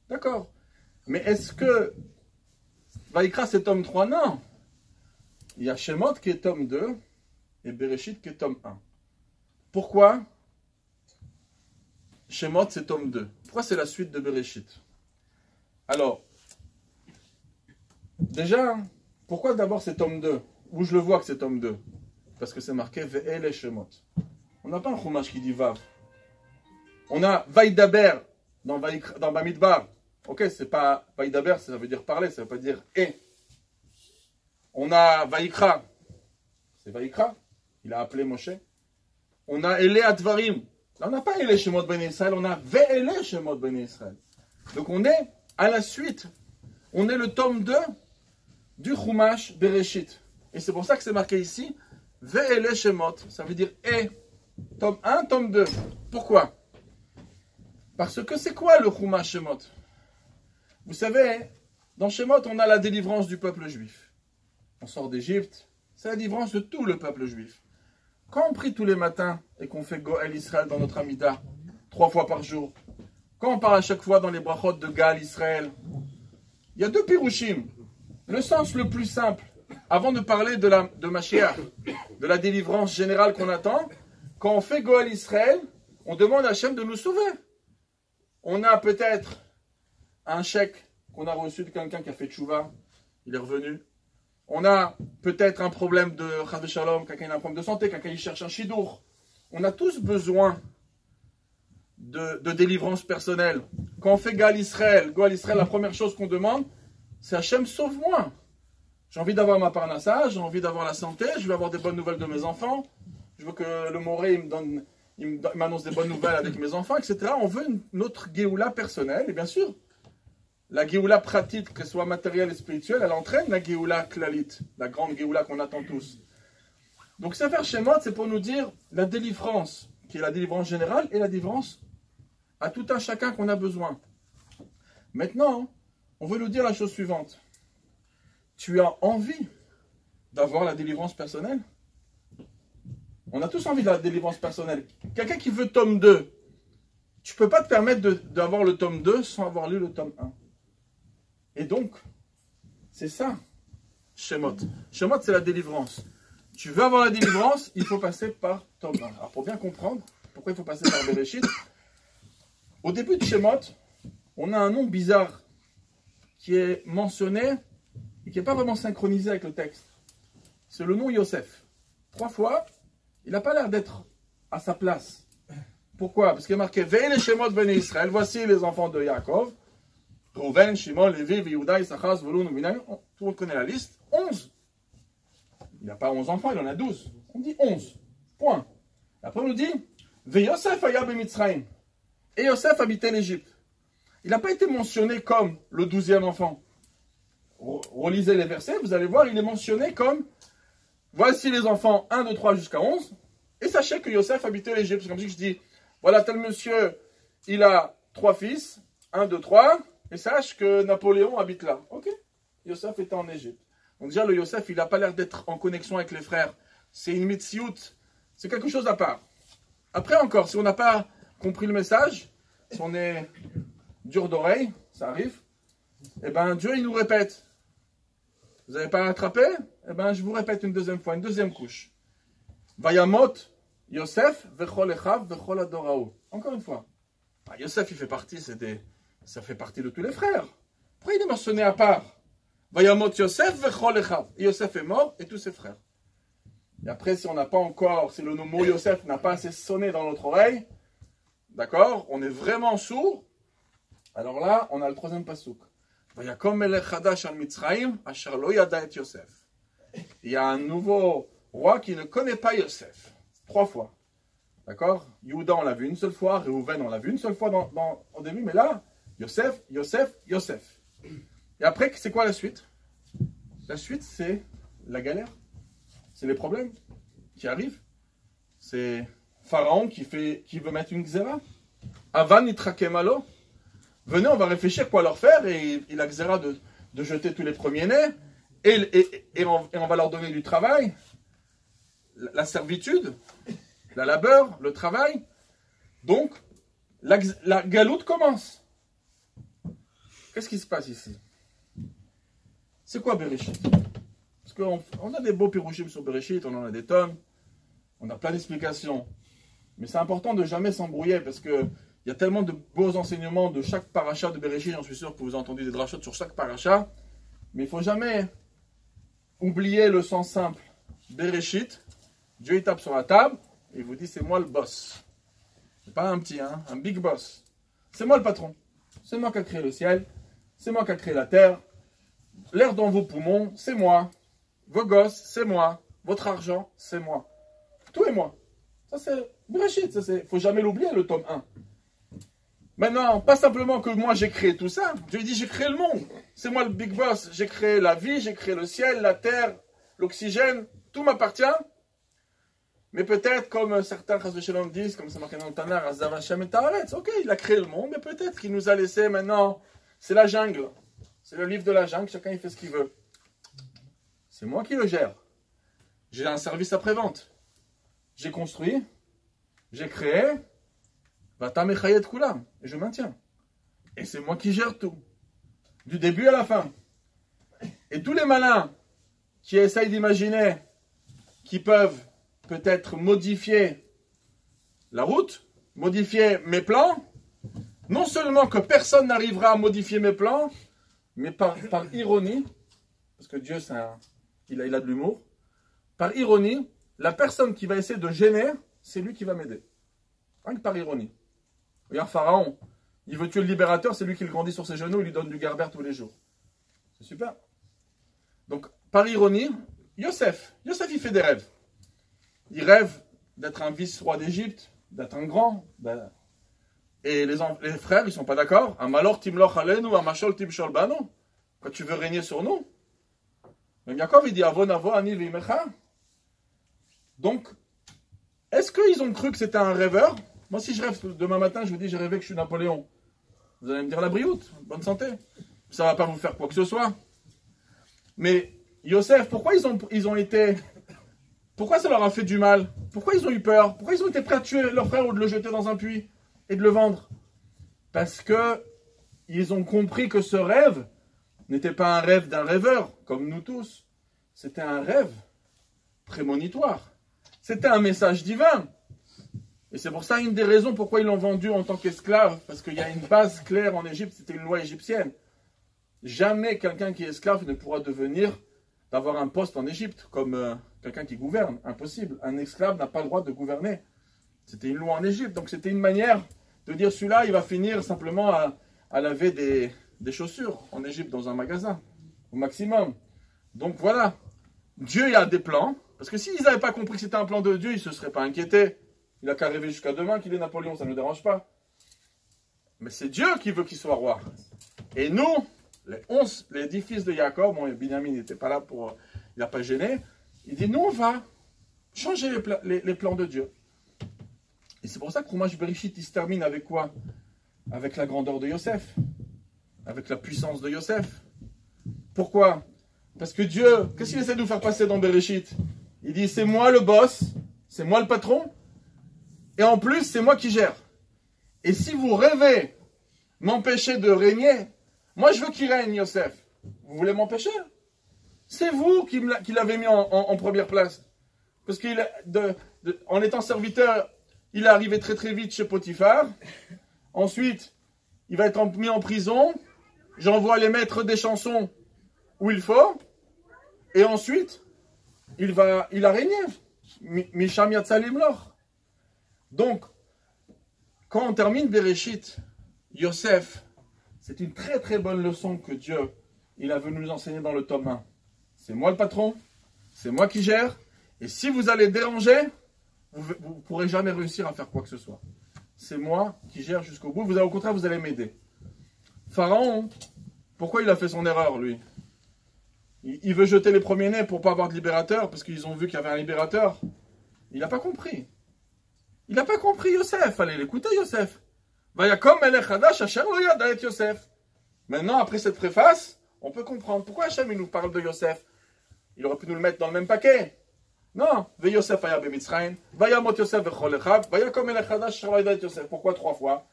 D'accord. Mais est-ce que Vaikra c'est tome 3? Non. Il y a Shemot qui est tome 2 et Bereshit qui est tome 1. Pourquoi Shemot c'est tome 2? Pourquoi c'est la suite de Bereshit? Alors, déjà, pourquoi d'abord c'est tome 2? Où je le vois que c'est tome 2? Parce que c'est marqué Ve'el et Shemot. On n'a pas un chumash qui dit Vav. On a Vaïdaber dans Bamidbar. Ok, c'est pas Vaïdaber, ça veut dire parler, ça veut pas dire et. On a Vaikra. C'est Vaikra. Il a appelé Moshe. On a Ele Advarim. Là, on n'a pas Ele Shemot Bnei Israël, on a Ve'ele Shemot Bnei Israël. Donc on est à la suite. On est le tome 2 du Chumash Bereshit. Et c'est pour ça que c'est marqué ici Ve'ele Shemot. Ça veut dire et. Tome 1, tome 2. Pourquoi? Parce que c'est quoi le Chumash Shemot? Vous savez, dans Shemot, on a la délivrance du peuple juif. On sort d'Égypte, c'est la délivrance de tout le peuple juif. Quand on prie tous les matins et qu'on fait Goël Israël dans notre Amida, 3 fois par jour, quand on parle à chaque fois dans les brachot de Gal Israël, il y a 2 pirouchim. Le sens le plus simple, avant de parler de Mashiach, de la délivrance générale qu'on attend, quand on fait Goël Israël, on demande à Hachem de nous sauver. On a peut-être un chèque qu'on a reçu de quelqu'un qui a fait tchouva, il est revenu. On a peut-être un problème de Chas v'Shalom, quelqu'un a un problème de santé, quelqu'un il cherche un chidour. On a tous besoin de délivrance personnelle. Quand on fait Gal Israël, la première chose qu'on demande, c'est Hachem, sauve-moi. J'ai envie d'avoir ma parnassa, j'ai envie d'avoir la santé, je veux avoir des bonnes nouvelles de mes enfants, je veux que le Moré m'annonce des bonnes nouvelles avec mes enfants, etc. On veut une autre Géoula personnelle, et bien sûr, la Géoula pratique, que ce soit matérielle et spirituelle, elle entraîne la Géoula Klalit, la grande Géoula qu'on attend tous. Donc Sefer Shemot, c'est pour nous dire la délivrance, qui est la délivrance générale, et la délivrance à tout un chacun qu'on a besoin. Maintenant, on veut nous dire la chose suivante. Tu as envie d'avoir la délivrance personnelle? On a tous envie de la délivrance personnelle. Quelqu'un qui veut tome 2, tu ne peux pas te permettre d'avoir le tome 2 sans avoir lu le tome 1. Et donc, c'est ça, Shemot. Shemot, c'est la délivrance. Tu veux avoir la délivrance, il faut passer par tome 1. Alors, pour bien comprendre pourquoi il faut passer par Bereshit, au début de Shemot, on a un nom bizarre qui est mentionné et qui n'est pas vraiment synchronisé avec le texte. C'est le nom Yosef. 3 fois, il n'a pas l'air d'être à sa place. Pourquoi? Parce qu'il est marqué Ve'el les Shemot Bnei Israël, voici les enfants de Yaakov. Reuven, Shimon, Lévi, Yehuda, Issachar, Zvulun, Binyamin. Tout le monde connaît la liste. 11. Il n'a pas 11 enfants, il en a 12. On dit 11. Point. Après on nous dit Ve'Yosef aya b'Mitzrayim. Et Yosef habitait l'Égypte. Il n'a pas été mentionné comme le 12e enfant. Relisez les versets, vous allez voir, il est mentionné comme voici les enfants 1, 2, 3 jusqu'à 11. Et sachez que Yosef habitait l'Égypte. C'est comme si je dis voilà, tel monsieur, il a 3 fils, 1, 2, 3. Et sache que Napoléon habite là. Ok? Yosef était en Égypte. Donc déjà, le Yosef, il n'a pas l'air d'être en connexion avec les frères. C'est une mitziout. C'est quelque chose à part. Après encore, si on n'a pas compris le message, si on est dur d'oreille, ça arrive, eh bien Dieu, il nous répète. Vous n'avez pas rattrapé? Eh bien, je vous répète une deuxième fois, une deuxième couche. Vayamot, Yosef, vechol echav, vechol adoraou. Encore une fois. Yosef, il fait partie, ça fait partie de tous les frères. Pourquoi il est mentionné à part? Vayamot Yosef, vechol echav. Yosef est mort et tous ses frères. Et après, si on n'a pas encore, si le mot Yosef n'a pas assez sonné dans notre oreille, d'accord, on est vraiment sourd, alors là, on a le troisième pasouk. Vayakom melech chadash al Mitzrayim, asher lo yada et Yosef. Il y a un nouveau roi qui ne connaît pas Yosef. 3 fois. D'accord? Yehuda, on l'a vu une seule fois. Reuven, on l'a vu une seule fois au début. Mais là, Yosef, Yosef, Yosef. Et après, c'est quoi la suite? La suite, c'est la galère. C'est les problèmes qui arrivent. C'est Pharaon qui veut mettre une xéra. Avan itrakemalo. Venez, on va réfléchir quoi leur faire. Et il a xéra de jeter tous les premiers-nés. Et on va leur donner du travail. La servitude. La labeur, le travail. Donc, la galoute commence. Qu'est-ce qui se passe ici? C'est quoi Bereshit? Parce qu'on a des beaux pirouchim sur Bereshit, on en a des tonnes, on a plein d'explications. Mais c'est important de jamais s'embrouiller parce qu'il y a tellement de beaux enseignements de chaque paracha de Bereshit, j'en suis sûr que vous avez entendu des drachot sur chaque paracha. Mais il ne faut jamais oublier le sens simple. Bereshit, Dieu il tape sur la table et il vous dit c'est moi le boss. C'est pas un petit, hein, un big boss. C'est moi le patron. C'est moi qui a créé le ciel. C'est moi qui a créé la terre. L'air dans vos poumons, c'est moi. Vos gosses, c'est moi. Votre argent, c'est moi. Tout est moi. Ça c'est Bereshit. Il ne faut jamais l'oublier, le tome 1. Maintenant, pas simplement que moi j'ai créé tout ça. Dieu dit j'ai créé le monde. C'est moi le big boss. J'ai créé la vie, j'ai créé le ciel, la terre, l'oxygène. Tout m'appartient. Mais peut-être, comme certains Chas v'Shalom disent, comme c'est marqué dans le Tanar, Azav Hashem et Ta'aretz, ok, il a créé le monde, mais peut-être qu'il nous a laissé maintenant, c'est la jungle. C'est le livre de la jungle, chacun il fait ce qu'il veut. C'est moi qui le gère. J'ai un service après-vente. J'ai construit, j'ai créé, Vatam Echayet Kulam, et je maintiens. Et c'est moi qui gère tout. Du début à la fin. Et tous les malins qui essayent d'imaginer, qui peuvent peut-être modifier la route, modifier mes plans, non seulement que personne n'arrivera à modifier mes plans, mais par ironie, parce que Dieu il a de l'humour, par ironie, la personne qui va essayer de gêner, c'est lui qui va m'aider. Rien que par ironie. Regarde Pharaon, il veut tuer le libérateur, c'est lui qui le grandit sur ses genoux, il lui donne du Gerber tous les jours. C'est super. Donc, par ironie, Yosef, il fait des rêves. Il rêve d'être un vice-roi d'Égypte, d'être un grand. Et les frères, ils ne sont pas d'accord. Amalor timloch alenu, amashol timshol banu. Quand tu veux régner sur nous. Même Yaakov, il dit avon avo ani v'imecha. Donc, est-ce qu'ils ont cru que c'était un rêveur? Moi, si je rêve demain matin, je vous dis, j'ai rêvé que je suis Napoléon. Vous allez me dire la brioute, bonne santé. Ça ne va pas vous faire quoi que ce soit. Mais Yosef, pourquoi ils ont été... Pourquoi ça leur a fait du mal? Pourquoi ils ont eu peur? Pourquoi ils ont été prêts à tuer leur frère ou de le jeter dans un puits et de le vendre? Parce que ils ont compris que ce rêve n'était pas un rêve d'un rêveur, comme nous tous. C'était un rêve prémonitoire. C'était un message divin. Et c'est pour ça une des raisons pourquoi ils l'ont vendu en tant qu'esclave. Parce qu'il y a une base claire en Égypte, c'était une loi égyptienne. Jamais quelqu'un qui est esclave ne pourra d'avoir un poste en Égypte, comme quelqu'un qui gouverne. Impossible. Un esclave n'a pas le droit de gouverner. C'était une loi en Égypte. Donc c'était une manière de dire celui-là, il va finir simplement à laver des chaussures en Égypte dans un magasin, au maximum. Donc voilà. Dieu a des plans. Parce que s'ils n'avaient pas compris que c'était un plan de Dieu, ils ne se seraient pas inquiétés. Il a qu'à rêver jusqu'à demain qu'il est Napoléon, ça ne nous dérange pas. Mais c'est Dieu qui veut qu'il soit roi. Et nous, les 10 fils de Jacob, bon, Binyamin n'était pas là pour... il n'a pas gêné. Il dit, nous, on va changer les plans de Dieu. Et c'est pour ça que Chumash Bereshit, il se termine avec quoi? Avec la grandeur de Yosef. Avec la puissance de Yosef. Pourquoi? Parce que Dieu, qu'est-ce qu'il essaie de nous faire passer dans Bereshit? Il dit, c'est moi le boss, c'est moi le patron, et en plus, c'est moi qui gère. Et si vous rêvez m'empêcher de régner, moi je veux qu'il règne, Yosef. Vous voulez m'empêcher? C'est vous qui l'avez mis en première place. Parce qu'en étant serviteur, il est arrivé très très vite chez Potiphar. Ensuite, il va être mis en prison. J'envoie les maîtres des chansons où il faut. Et ensuite, il a régné. Misham Yatsalim Lor. Donc, quand on termine Bereshit, Yosef, c'est une très très bonne leçon que Dieu il a venu nous enseigner dans le tome 1. C'est moi le patron, c'est moi qui gère, et si vous allez déranger, vous ne pourrez jamais réussir à faire quoi que ce soit. C'est moi qui gère jusqu'au bout, au contraire vous allez m'aider. Pharaon, pourquoi il a fait son erreur lui? Il veut jeter les premiers-nés pour ne pas avoir de libérateur, parce qu'ils ont vu qu'il y avait un libérateur. Il n'a pas compris. Il n'a pas compris Yosef, allez l'écouter Yosef. Vayakom melech hadash asher lo yada et Yosef. Maintenant, après cette préface, on peut comprendre pourquoi Hachem il nous parle de Yosef. Il aurait pu nous le mettre dans le même paquet. Non. Ve Yosef aya b'Mitzrayim, vayamot Yosef v'chol echav, vayakom melech hadash asher lo yada et Yosef. Pourquoi 3 fois?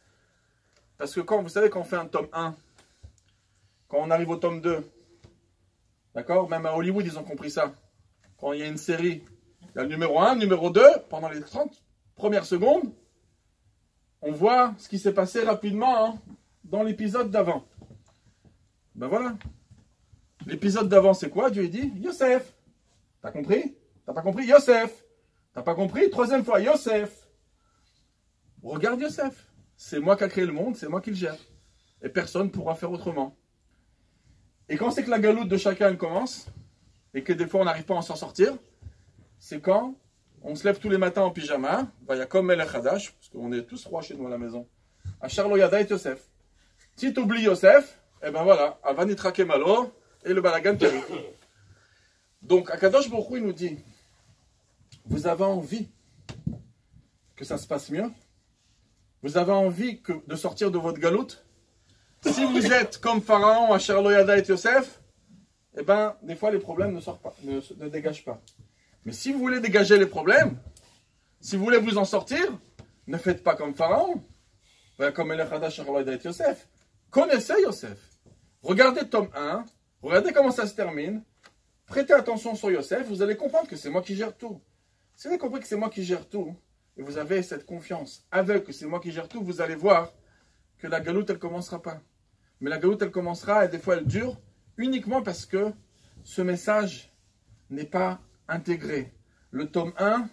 Parce que vous savez, quand on fait un tome 1, quand on arrive au tome 2, d'accord? Même à Hollywood, ils ont compris ça. Quand il y a une série, il y a le numéro 1, le numéro 2, pendant les 30 premières secondes, on voit ce qui s'est passé rapidement dans l'épisode d'avant. Ben voilà. L'épisode d'avant, c'est quoi? Dieu dit Yosef. T'as compris? T'as pas compris? Yosef. T'as pas compris? 3e fois, Yosef. Regarde Yosef. C'est moi qui a créé le monde, c'est moi qui le gère. Et personne ne pourra faire autrement. Et quand c'est que la galoute de chacun elle commence, et que des fois on n'arrive pas à s'en sortir, c'est quand on se lève tous les matins en pyjama, Vayakom melech hadash, parce qu'on est tous rois chez nous à la maison. Asher lo yada et Yosef. Si tu oublies Yosef, et ben voilà, Avanitra Kemalo, et le balagan qui arrive. Donc, Akadosh Baruch Hu, il nous dit, vous avez envie que ça se passe mieux? Vous avez envie de sortir de votre galoute? Si vous êtes comme Pharaon, Asher lo yada et Yosef, eh ben, des fois les problèmes ne sortent pas, ne dégagent pas. Mais si vous voulez dégager les problèmes, si vous voulez vous en sortir, ne faites pas comme Pharaon. Comme Yosef. Connaissez Yosef. Regardez tome 1, regardez comment ça se termine. Prêtez attention sur Yosef, vous allez comprendre que c'est moi qui gère tout. Si vous avez compris que c'est moi qui gère tout, et vous avez cette confiance avec que c'est moi qui gère tout, vous allez voir que la galoute, elle ne commencera pas. Mais la galoute, elle commencera, et des fois, elle dure, uniquement parce que ce message n'est pas intégré. Le tome 1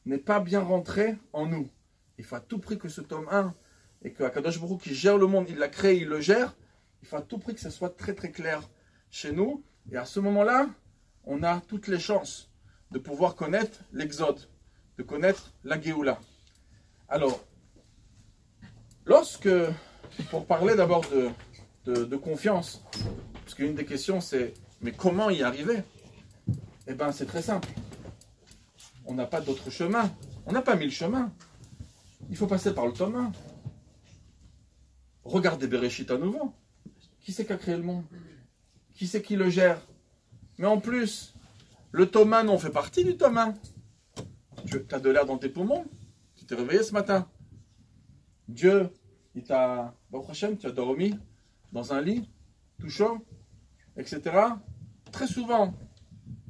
n'est pas bien rentré en nous. Il faut à tout prix que ce tome 1 et que Akadosh Baruch Hu qui gère le monde, il l'a créé, il le gère, il faut à tout prix que ce soit très très clair chez nous. Et à ce moment-là, on a toutes les chances de pouvoir connaître l'Exode, de connaître la Géoula. Alors, pour parler d'abord de confiance, parce qu'une des questions c'est, mais comment y arriver? Eh bien c'est très simple. On n'a pas d'autre chemin. On n'a pas 1000 chemins. Il faut passer par le tome 1. Regardez Bereshit à nouveau. Qui c'est qui a créé le monde? Qui c'est qui le gère? Mais en plus, le tome 1, on fait partie du tome 1. Tu as de l'air dans tes poumons. Tu t'es réveillé ce matin. Dieu, il t'a... Baruch Hashem, tu as dormi dans un lit, tout chaud, etc. Très souvent,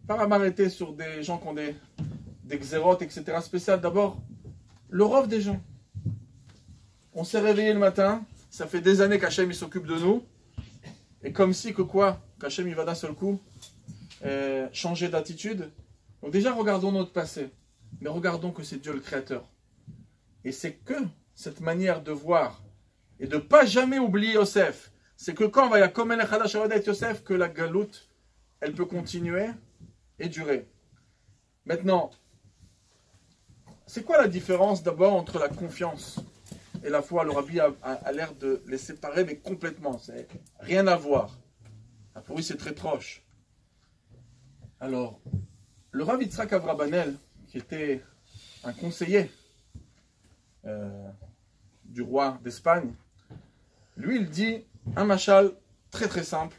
pas à m'arrêter sur des gens qui ont des xérotes, etc. spéciales. D'abord, le rov des gens. On s'est réveillé le matin, ça fait des années qu'Hachem il s'occupe de nous, et comme si que quoi, qu'Hachem il va d'un seul coup changer d'attitude. Donc déjà regardons notre passé, mais regardons que c'est Dieu le Créateur. Et c'est que cette manière de voir et de ne pas jamais oublier Yosef, c'est que quand on va y a Yosef, que la galoute, elle peut continuer et durer. Maintenant, c'est quoi la différence d'abord entre la confiance et la foi? Le Rabbi a l'air de les séparer, mais complètement. C'est rien à voir. Pour lui, c'est très proche. Alors, le Rav Yitzhak Abrabanel, qui était un conseiller du roi d'Espagne, lui, il dit un machal très très simple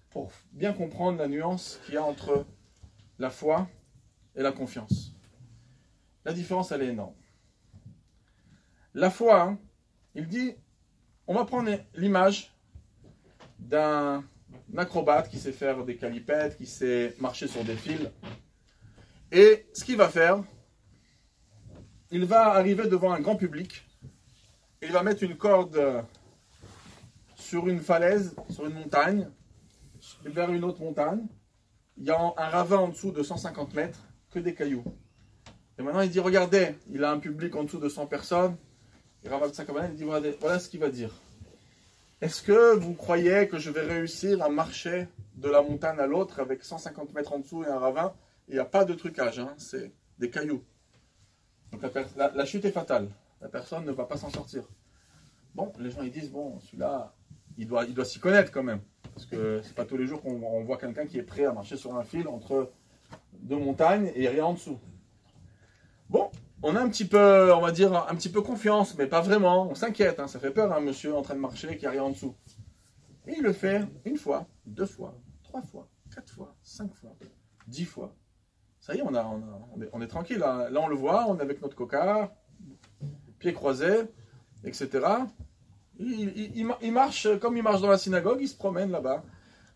pour bien comprendre la nuance qu'il y a entre la foi et la confiance. La différence, elle est énorme. La foi, hein, il dit, on va prendre l'image d'un acrobate qui sait faire des calipettes, qui sait marcher sur des fils. Et ce qu'il va faire, il va arriver devant un grand public, il va mettre une corde sur une falaise, sur une montagne, vers une autre montagne. Il y a un ravin en dessous de 150 mètres, que des cailloux. Et maintenant il dit, regardez, il a un public en dessous de 100 personnes. Et Rav Yitzhak Abrabanel, il dit, voilà ce qu'il va dire. Est-ce que vous croyez que je vais réussir à marcher de la montagne à l'autre avec 150 mètres en dessous et un ravin? Il n'y a pas de trucage, hein, c'est des cailloux. Donc la chute est fatale. La personne ne va pas s'en sortir. Bon, les gens ils disent, bon, celui-là, il doit s'y connaître quand même. Parce que c'est pas tous les jours qu'on voit quelqu'un qui est prêt à marcher sur un fil entre deux montagnes et rien en dessous. Bon, on a un petit peu, on va dire, un petit peu confiance, mais pas vraiment. On s'inquiète, hein, ça fait peur, un monsieur en train de marcher qui a rien en dessous. Et il le fait une fois, 2 fois, 3 fois, 4 fois, 5 fois, 10 fois. Ça y est, on est tranquille. Là, on le voit, on est avec notre coca, pieds croisés, etc. Il marche comme il marche dans la synagogue, il se promène là-bas,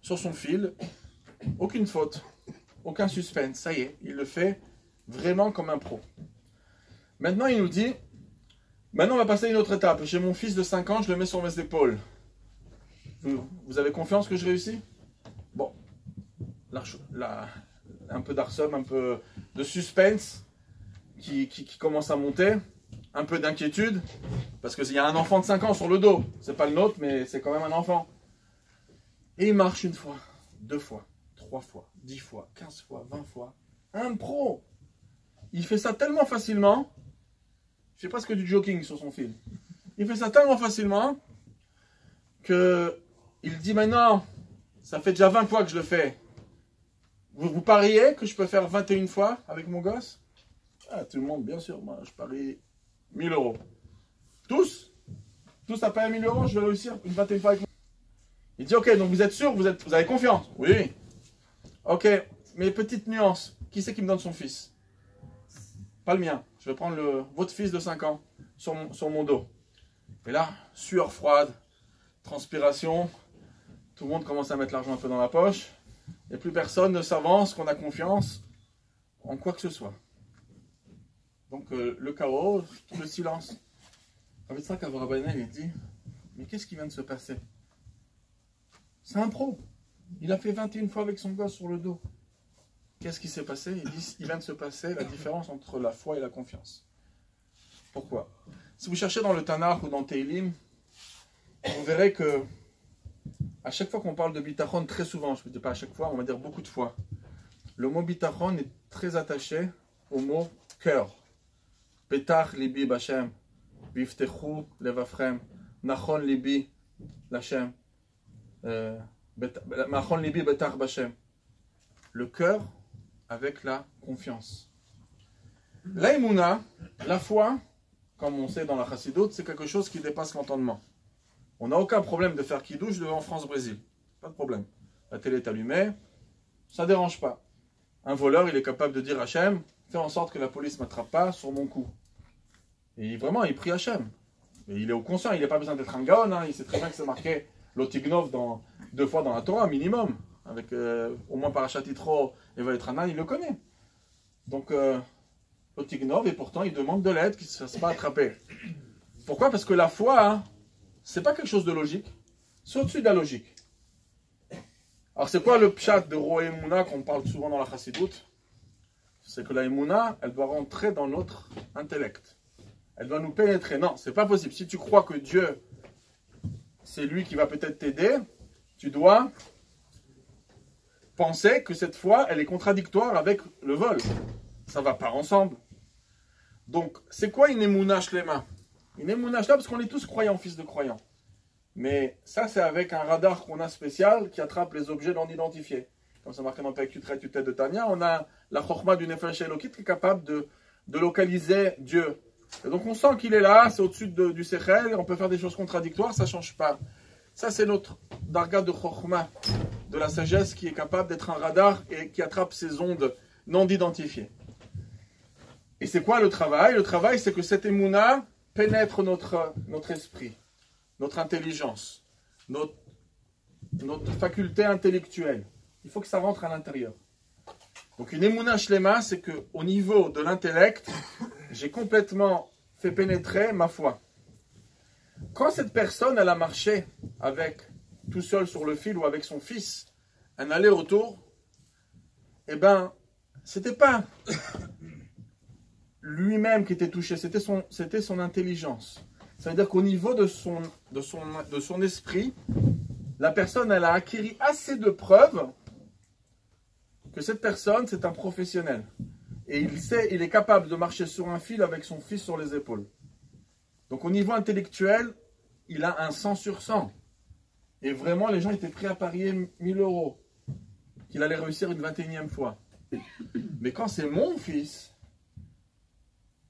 sur son fil. Aucune faute, aucun suspense. Ça y est, il le fait vraiment comme un pro. Maintenant, il nous dit, maintenant on va passer à une autre étape. J'ai mon fils de 5 ans, je le mets sur mes épaules. Vous avez confiance que je réussis? Bon, un peu d'arsum, un peu de suspense qui commence à monter, un peu d'inquiétude, parce qu'il y a un enfant de 5 ans sur le dos. C'est pas le nôtre, mais c'est quand même un enfant. Et il marche 1 fois, 2 fois, 3 fois, 10 fois, 15 fois, 20 fois. Un pro! Il fait ça tellement facilement, il fait presque du jogging sur son fil. Il fait ça tellement facilement que il dit maintenant, ça fait déjà 20 fois que je le fais. Vous pariez que je peux faire 21 fois avec mon gosse? Ah, tout le monde, bien sûr. Moi, je parie 1000 €. Tous à payer 1000 €, je vais réussir une 21 fois avec mon gosse. Il dit, ok, donc vous êtes sûr, vous avez confiance? Oui. Ok, mais petite nuance. Qui c'est qui me donne son fils? Pas le mien. Je vais prendre votre fils de 5 ans sur mon dos. Et là, sueur froide, transpiration. Tout le monde commence à mettre l'argent un peu dans la poche. Et plus personne ne s'avance, qu'on a confiance en quoi que ce soit. Donc le chaos, tout le silence. Rav Yitzhak Abrabanel, il dit, mais qu'est-ce qui vient de se passer? C'est un pro. Il a fait 21 fois avec son gosse sur le dos. Qu'est-ce qui s'est passé? Il dit, il vient de se passer la différence entre la foi et la confiance. Pourquoi? Si vous cherchez dans le Tanakh ou dans Teilim, vous verrez que à chaque fois qu'on parle de bitachon, très souvent, je ne dis pas à chaque fois, on va dire beaucoup de fois, le mot bitachon est très attaché au mot cœur. Petach libi b'Hashem, viftechu levafrem, nachon libi l'Hashem, nachon libi betach b'Hashem. Le cœur avec la confiance. La émouna, la foi, comme on sait dans la chassidoute, c'est quelque chose qui dépasse l'entendement. On n'a aucun problème de faire kidouche devant France-Brésil. Pas de problème. La télé est allumée, ça ne dérange pas. Un voleur, il est capable de dire Hachem, fais en sorte que la police ne m'attrape pas sur mon cou. Et vraiment, il prie Hachem. Et il est au conscient, il n'a pas besoin d'être un gaon, hein. Il sait très bien que c'est marqué l'Otignov 2 fois dans la Torah, minimum. Avec au moins Parashat Yitro et Vayetranan, il le connaît. Donc, l'Otignov, et pourtant, il demande de l'aide, qu'il ne se fasse pas attraper. Pourquoi? Parce que la foi, hein, c'est pas quelque chose de logique, c'est au-dessus de la logique. Alors c'est quoi le pshat de Roé Emouna qu'on parle souvent dans la chassidoute? C'est que la Emouna, elle doit rentrer dans notre intellect. Elle doit nous pénétrer. Non, c'est pas possible. Si tu crois que Dieu, c'est lui qui va peut-être t'aider, tu dois penser que cette foi, elle est contradictoire avec le vol. Ça va pas ensemble. Donc, c'est quoi une Emouna Shlema? Une Emouna Shlema, parce qu'on est tous croyants, fils de croyants. Mais ça, c'est avec un radar qu'on a spécial qui attrape les objets non identifiés. Comme c'est marqué dans le Yutret Yutet de Tania, on a la Chokhma du Nefesh Elokit qui est capable de localiser Dieu. Et donc on sent qu'il est là, c'est au-dessus du Sechel, on peut faire des choses contradictoires, ça ne change pas. Ça, c'est notre Darga de Chokhma, de la sagesse, qui est capable d'être un radar et qui attrape ces ondes non identifiées. Et c'est quoi le travail? Le travail, c'est que cette Emouna pénètre notre esprit, notre intelligence, notre faculté intellectuelle. Il faut que ça rentre à l'intérieur. Donc une Emouna Shlema, c'est qu'au niveau de l'intellect, j'ai complètement fait pénétrer ma foi. Quand cette personne, elle a marché avec, tout seul sur le fil ou avec son fils, un aller-retour, eh ben, c'était pas lui-même qui était touché, c'était son intelligence. Ça veut dire qu'au niveau de son esprit, la personne, elle a acquis assez de preuves que cette personne, c'est un professionnel. Et il est capable de marcher sur un fil avec son fils sur les épaules. Donc au niveau intellectuel, il a un 100 sur 100. Et vraiment, les gens étaient prêts à parier 1000 € qu'il allait réussir une 21e fois. Mais quand c'est mon fils,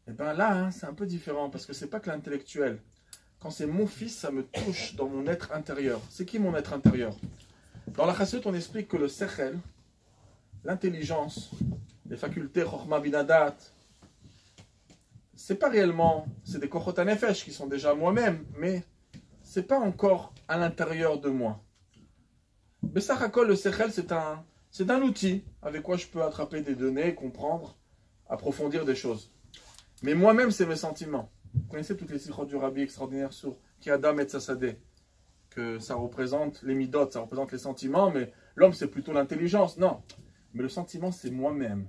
et bien là, hein, c'est un peu différent, parce que c'est pas que l'intellectuel. Quand c'est mon fils, ça me touche dans mon être intérieur. C'est qui mon être intérieur? Dans la Chassidut, on explique que le Sechel, l'intelligence, les facultés Chokhma Binadat, c'est pas réellement, c'est des Kochot HaNefesh qui sont déjà moi-même, mais c'est pas encore à l'intérieur de moi. Bessach HaKol, le Sechel, c'est un outil avec quoi je peux attraper des données, comprendre, approfondir des choses. Mais moi-même, c'est mes sentiments. Vous connaissez toutes les sikhot du Rabbi extraordinaire sur Ki Adam et Tzasadeh, que ça représente les midot, ça représente les sentiments, mais l'homme, c'est plutôt l'intelligence. Non, mais le sentiment, c'est moi-même.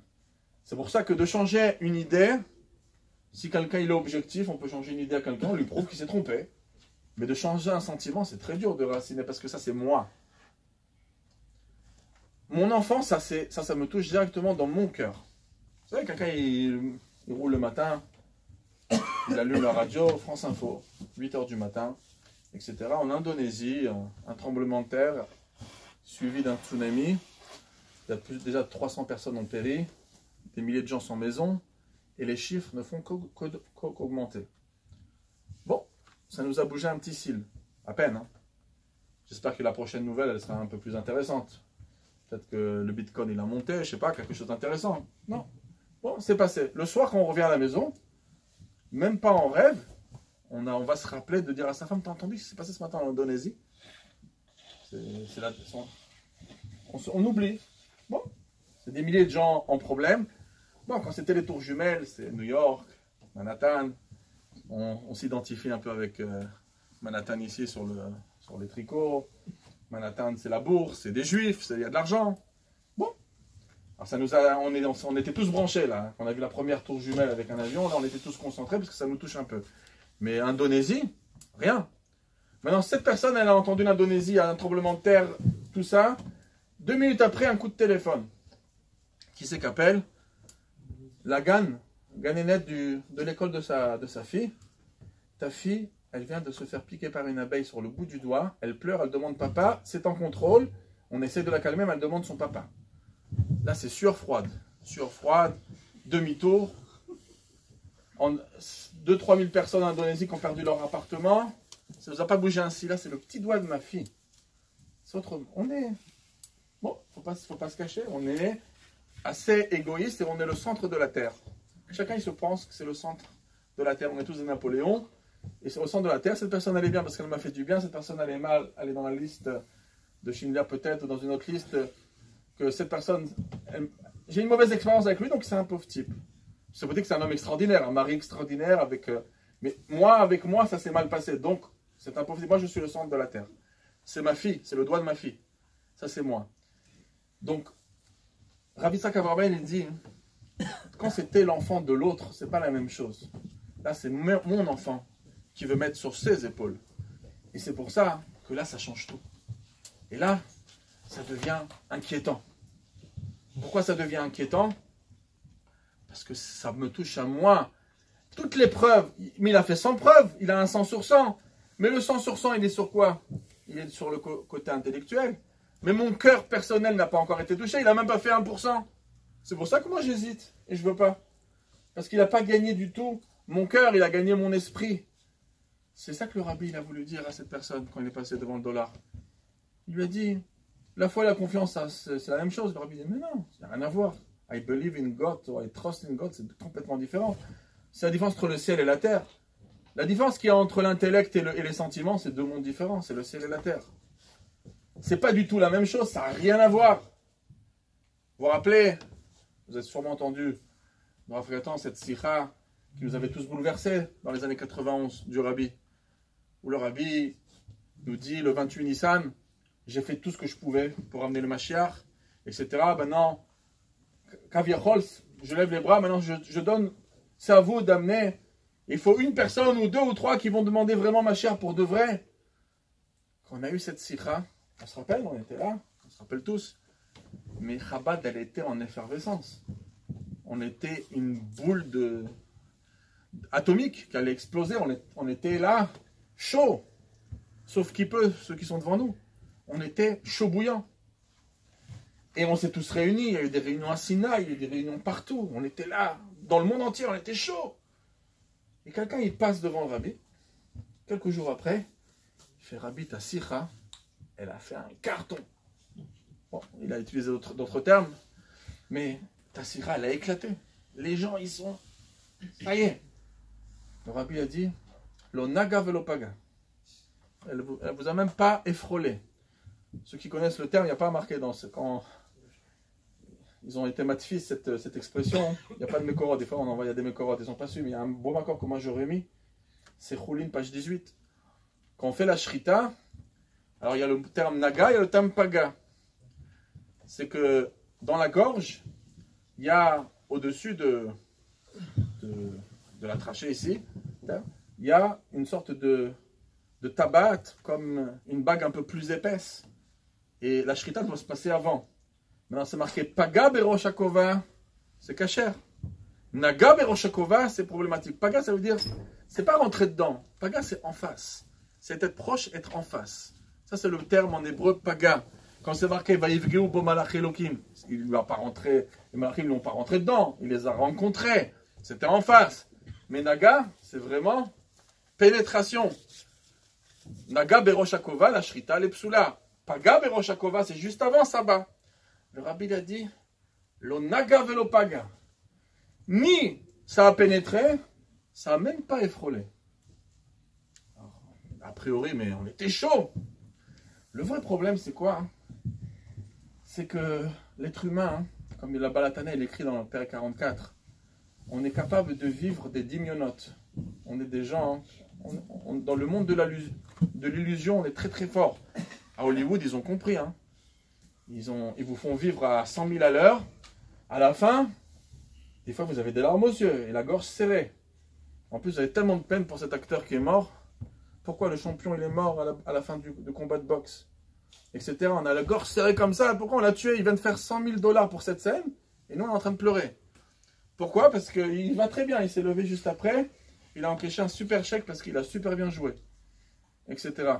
C'est pour ça que de changer une idée, si quelqu'un il est objectif, on peut changer une idée à quelqu'un, on lui prouve qu'il s'est trompé. Mais de changer un sentiment, c'est très dur de raciner, parce que ça, c'est moi. Mon enfant, ça me touche directement dans mon cœur. Vous savez, quelqu'un, il roule le matin, il allume la radio, France Info, 8 h du matin, etc. En Indonésie, un tremblement de terre suivi d'un tsunami. Il y a déjà 300 personnes ont péri, des milliers de gens sans maison, et les chiffres ne font qu'augmenter. Bon, ça nous a bougé un petit cil, à peine. Hein. J'espère que la prochaine nouvelle, elle sera un peu plus intéressante. Peut-être que le Bitcoin, il a monté, je ne sais pas, quelque chose d'intéressant. Non. Bon, c'est passé. Le soir, quand on revient à la maison, même pas en rêve, on va se rappeler de dire à sa femme, t'as entendu ce qui s'est passé ce matin en Indonésie? On oublie. Bon, c'est des milliers de gens en problème. Bon, quand c'était les tours jumelles, c'est New York, Manhattan. On s'identifie un peu avec Manhattan ici sur les tricots. Manhattan, c'est la bourse, c'est des juifs, il y a de l'argent. Bon, alors ça nous a, on était tous branchés là. Quand on a vu la première tour jumelle avec un avion, là on était tous concentrés parce que ça nous touche un peu. Mais Indonésie, rien. Maintenant, cette personne, elle a entendu l'Indonésie, un tremblement de terre, tout ça. 2 minutes après, un coup de téléphone. Qui c'est qu'appelle? La ganénette de l'école de sa fille. Ta fille, elle vient de se faire piquer par une abeille sur le bout du doigt. Elle pleure, elle demande papa. C'est en contrôle. On essaie de la calmer, mais elle demande son papa. Là, c'est sueur froide. Sueur froide, demi-tour. 2-3 000 personnes en Indonésie qui ont perdu leur appartement. Ça ne vous a pas bougé ainsi. Là, c'est le petit doigt de ma fille. C'est autrement. On est... Bon, faut pas se cacher. On est assez égoïste et on est le centre de la Terre. Chacun, il se pense que c'est le centre de la Terre. On est tous des Napoléons. Et c'est au centre de la Terre. Cette personne, elle est bien parce qu'elle m'a fait du bien. Cette personne, elle est mal. Elle est dans la liste de Schindler peut-être, ou dans une autre liste. Que cette personne... J'ai une mauvaise expérience avec lui, donc c'est un pauvre type. Ça veut dire que c'est un homme extraordinaire, un mari extraordinaire. Mais moi, avec moi, ça s'est mal passé. Donc, c'est un pauvre type. Moi, je suis le centre de la Terre. C'est ma fille. C'est le doigt de ma fille. Ça, c'est moi. Donc, Rav Yitzhak Avraham, il dit, quand c'était l'enfant de l'autre, c'est pas la même chose. Là, c'est mon enfant qui veut mettre sur ses épaules. Et c'est pour ça que là, ça change tout. Et là, ça devient inquiétant. Pourquoi ça devient inquiétant? Parce que ça me touche à moi. Toutes les preuves, mais il a fait 100 preuves, il a un 100 sur 100. Mais le 100 sur 100, il est sur quoi? Il est sur le côté intellectuel. Mais mon cœur personnel n'a pas encore été touché, il n'a même pas fait 1%. C'est pour ça que moi j'hésite et je ne veux pas. Parce qu'il n'a pas gagné du tout mon cœur, il a gagné mon esprit. C'est ça que le rabbi il a voulu dire à cette personne quand il est passé devant le dollar. Il lui a dit, la foi et la confiance, c'est la même chose. Le rabbi dit, mais non, ça n'a rien à voir. I believe in God or I trust in God, c'est complètement différent. C'est la différence entre le ciel et la terre. La différence qu'il y a entre l'intellect et les sentiments, c'est 2 mondes différents, c'est le ciel et la terre. C'est pas du tout la même chose, ça n'a rien à voir. Vous vous rappelez, vous avez sûrement entendu dans Africaton cette sikha qui nous avait tous bouleversés dans les années 91 du rabbi. Où le rabbi nous dit le 28 Nissan, j'ai fait tout ce que je pouvais pour amener le Mashiach, etc. Maintenant, Kaviachol, je lève les bras, maintenant je donne, c'est à vous d'amener. Il faut une personne ou 2 ou 3 qui vont demander vraiment Mashiach pour de vrai. Quand on a eu cette sikha, on se rappelle, on était là, on se rappelle tous. Mais Chabad, elle était en effervescence. On était une boule atomique qui allait exploser. On était là, chaud. Sauf qui peut, ceux qui sont devant nous. On était chaud bouillant. Et on s'est tous réunis. Il y a eu des réunions à Sinaï, il y a eu des réunions partout. On était là, dans le monde entier, on était chaud. Et quelqu'un, il passe devant le rabbi. Quelques jours après, il fait Rabbi, ta sikha, elle a fait un carton. Bon, il a utilisé d'autres termes, mais ta sikha, elle a éclaté. Les gens, ils sont... Ça y est. Le rabbi a dit, lo naga velo paga. Elle vous a même pas effrolé. Ceux qui connaissent le terme, il n'y a pas marqué dans ce... Quand ils ont été matfis, cette expression, il n'y a pas de mékorot. Des fois, on envoie, il y a des mékorot, ils n'ont pas su, mais il y a un bon accord que moi j'aurais mis. C'est Choulin, page 18. Quand on fait la shrita, alors il y a le terme naga et le terme paga. C'est que dans la gorge, il y a au-dessus de la trachée ici, il y a une sorte de tabat, comme une bague un peu plus épaisse. Et la shrita doit se passer avant. Maintenant, c'est marqué paga berosh hakova, c'est kasher. Naga berosh hakova, c'est problématique. Paga, ça veut dire, c'est pas rentrer dedans. Paga, c'est en face. C'est être proche, être en face. Ça, c'est le terme en hébreu paga. Quand c'est marqué vaïvgeu bo malach elokim, il ne va pas rentrer, les malachim ne l'ont pas rentré dedans, il les a rencontrés. C'était en face. Mais naga, c'est vraiment pénétration. Naga berosh hakova, la shrita, les psula. Paga berosh hakova, c'est juste avant Saba. Le rabbi a dit, lo naga velo paga. Ni ça a pénétré, ça n'a même pas effrolé. Alors, a priori, mais on était chaud. Le vrai problème, c'est quoi? C'est que l'être humain, comme la Balatana, il écrit dans le Père 44, on est capable de vivre des dimyonotes. On est des gens, dans le monde de l'illusion, on est très très fort. À Hollywood, ils ont compris, hein. Ils vous font vivre à 100 000 à l'heure. À la fin, des fois, vous avez des larmes aux yeux et la gorge serrée. En plus, j'avais tellement de peine pour cet acteur qui est mort. Pourquoi le champion il est mort à la fin du combat de boxe, etc. On a la gorge serrée comme ça. Pourquoi on l'a tué? Il vient de faire 100 000 $ pour cette scène. Et nous, on est en train de pleurer. Pourquoi? Parce qu'il va très bien. Il s'est levé juste après. Il a encaissé un super chèque parce qu'il a super bien joué, etc.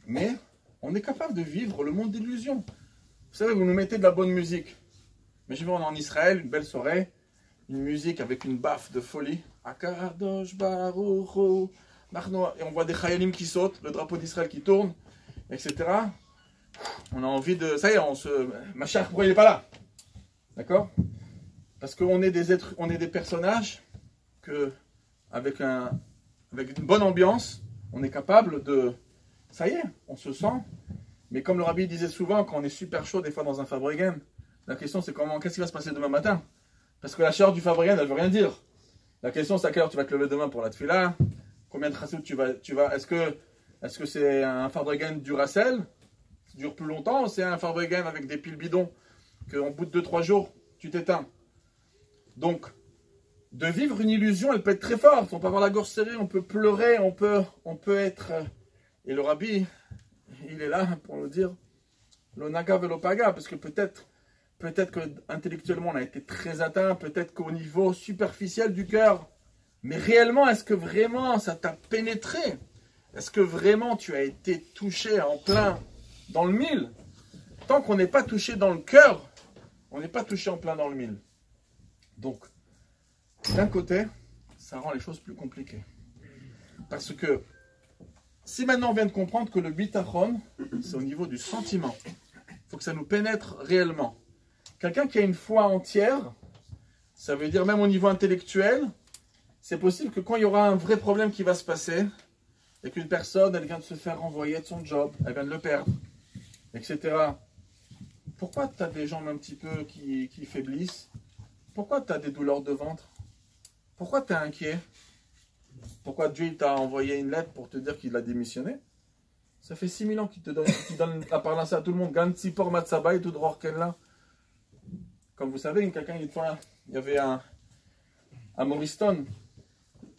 Mais on est capable de vivre le monde d'illusions. Vous savez, vous nous mettez de la bonne musique. Mais je vais en Israël, une belle soirée. Une musique avec une baffe de folie. Akadosh Baruch Hu. Et on voit des chayalim qui sautent, le drapeau d'Israël qui tourne, etc. On a envie de... Ça y est, Machar, pourquoi il n'est pas là? D'accord? Parce qu'on est des êtres, on est des personnages que, avec une bonne ambiance, on est capable de... Ça y est, on se sent. Mais comme le rabbi disait souvent, quand on est super chaud, des fois dans un Fabregen, la question c'est qu'est-ce qui va se passer demain matin? Parce que la chaleur du Fabregen, elle ne veut rien dire. La question c'est à quelle heure tu vas te lever demain pour la tefila? Combien de chassout tu vas est-ce que c'est un Fabregen du Racel qui dure plus longtemps ou c'est un Fabregen avec des piles bidons qu'en bout de 2-3 jours, tu t'éteins? Donc, de vivre une illusion, elle peut être très forte. On peut avoir la gorge serrée, on peut pleurer, on peut être... Et le rabbi, il est là pour nous dire l'onaga velopaga, parce que peut-être que intellectuellement on a été très atteint, peut-être qu'au niveau superficiel du cœur, mais réellement, est-ce que vraiment ça t'a pénétré? Est-ce que vraiment tu as été touché en plein dans le mille? Tant qu'on n'est pas touché dans le cœur, on n'est pas touché en plein dans le mille. Donc, d'un côté, ça rend les choses plus compliquées. Parce que, si maintenant on vient de comprendre que le bitachon, c'est au niveau du sentiment, il faut que ça nous pénètre réellement. Quelqu'un qui a une foi entière, ça veut dire même au niveau intellectuel, c'est possible que quand il y aura un vrai problème qui va se passer, et qu'une personne, elle vient de se faire renvoyer de son job, elle vient de le perdre, etc. Pourquoi tu as des jambes un petit peu qui faiblissent? Pourquoi tu as des douleurs de ventre? Pourquoi tu es inquiet? Pourquoi Dieu t'a envoyé une lettre pour te dire qu'il a démissionné? Ça fait 6000 ans qu'il donne la parole à tout le monde. Ganti por matzaba et tout droit là. Comme vous savez, quelqu'un, il y avait un Morriston,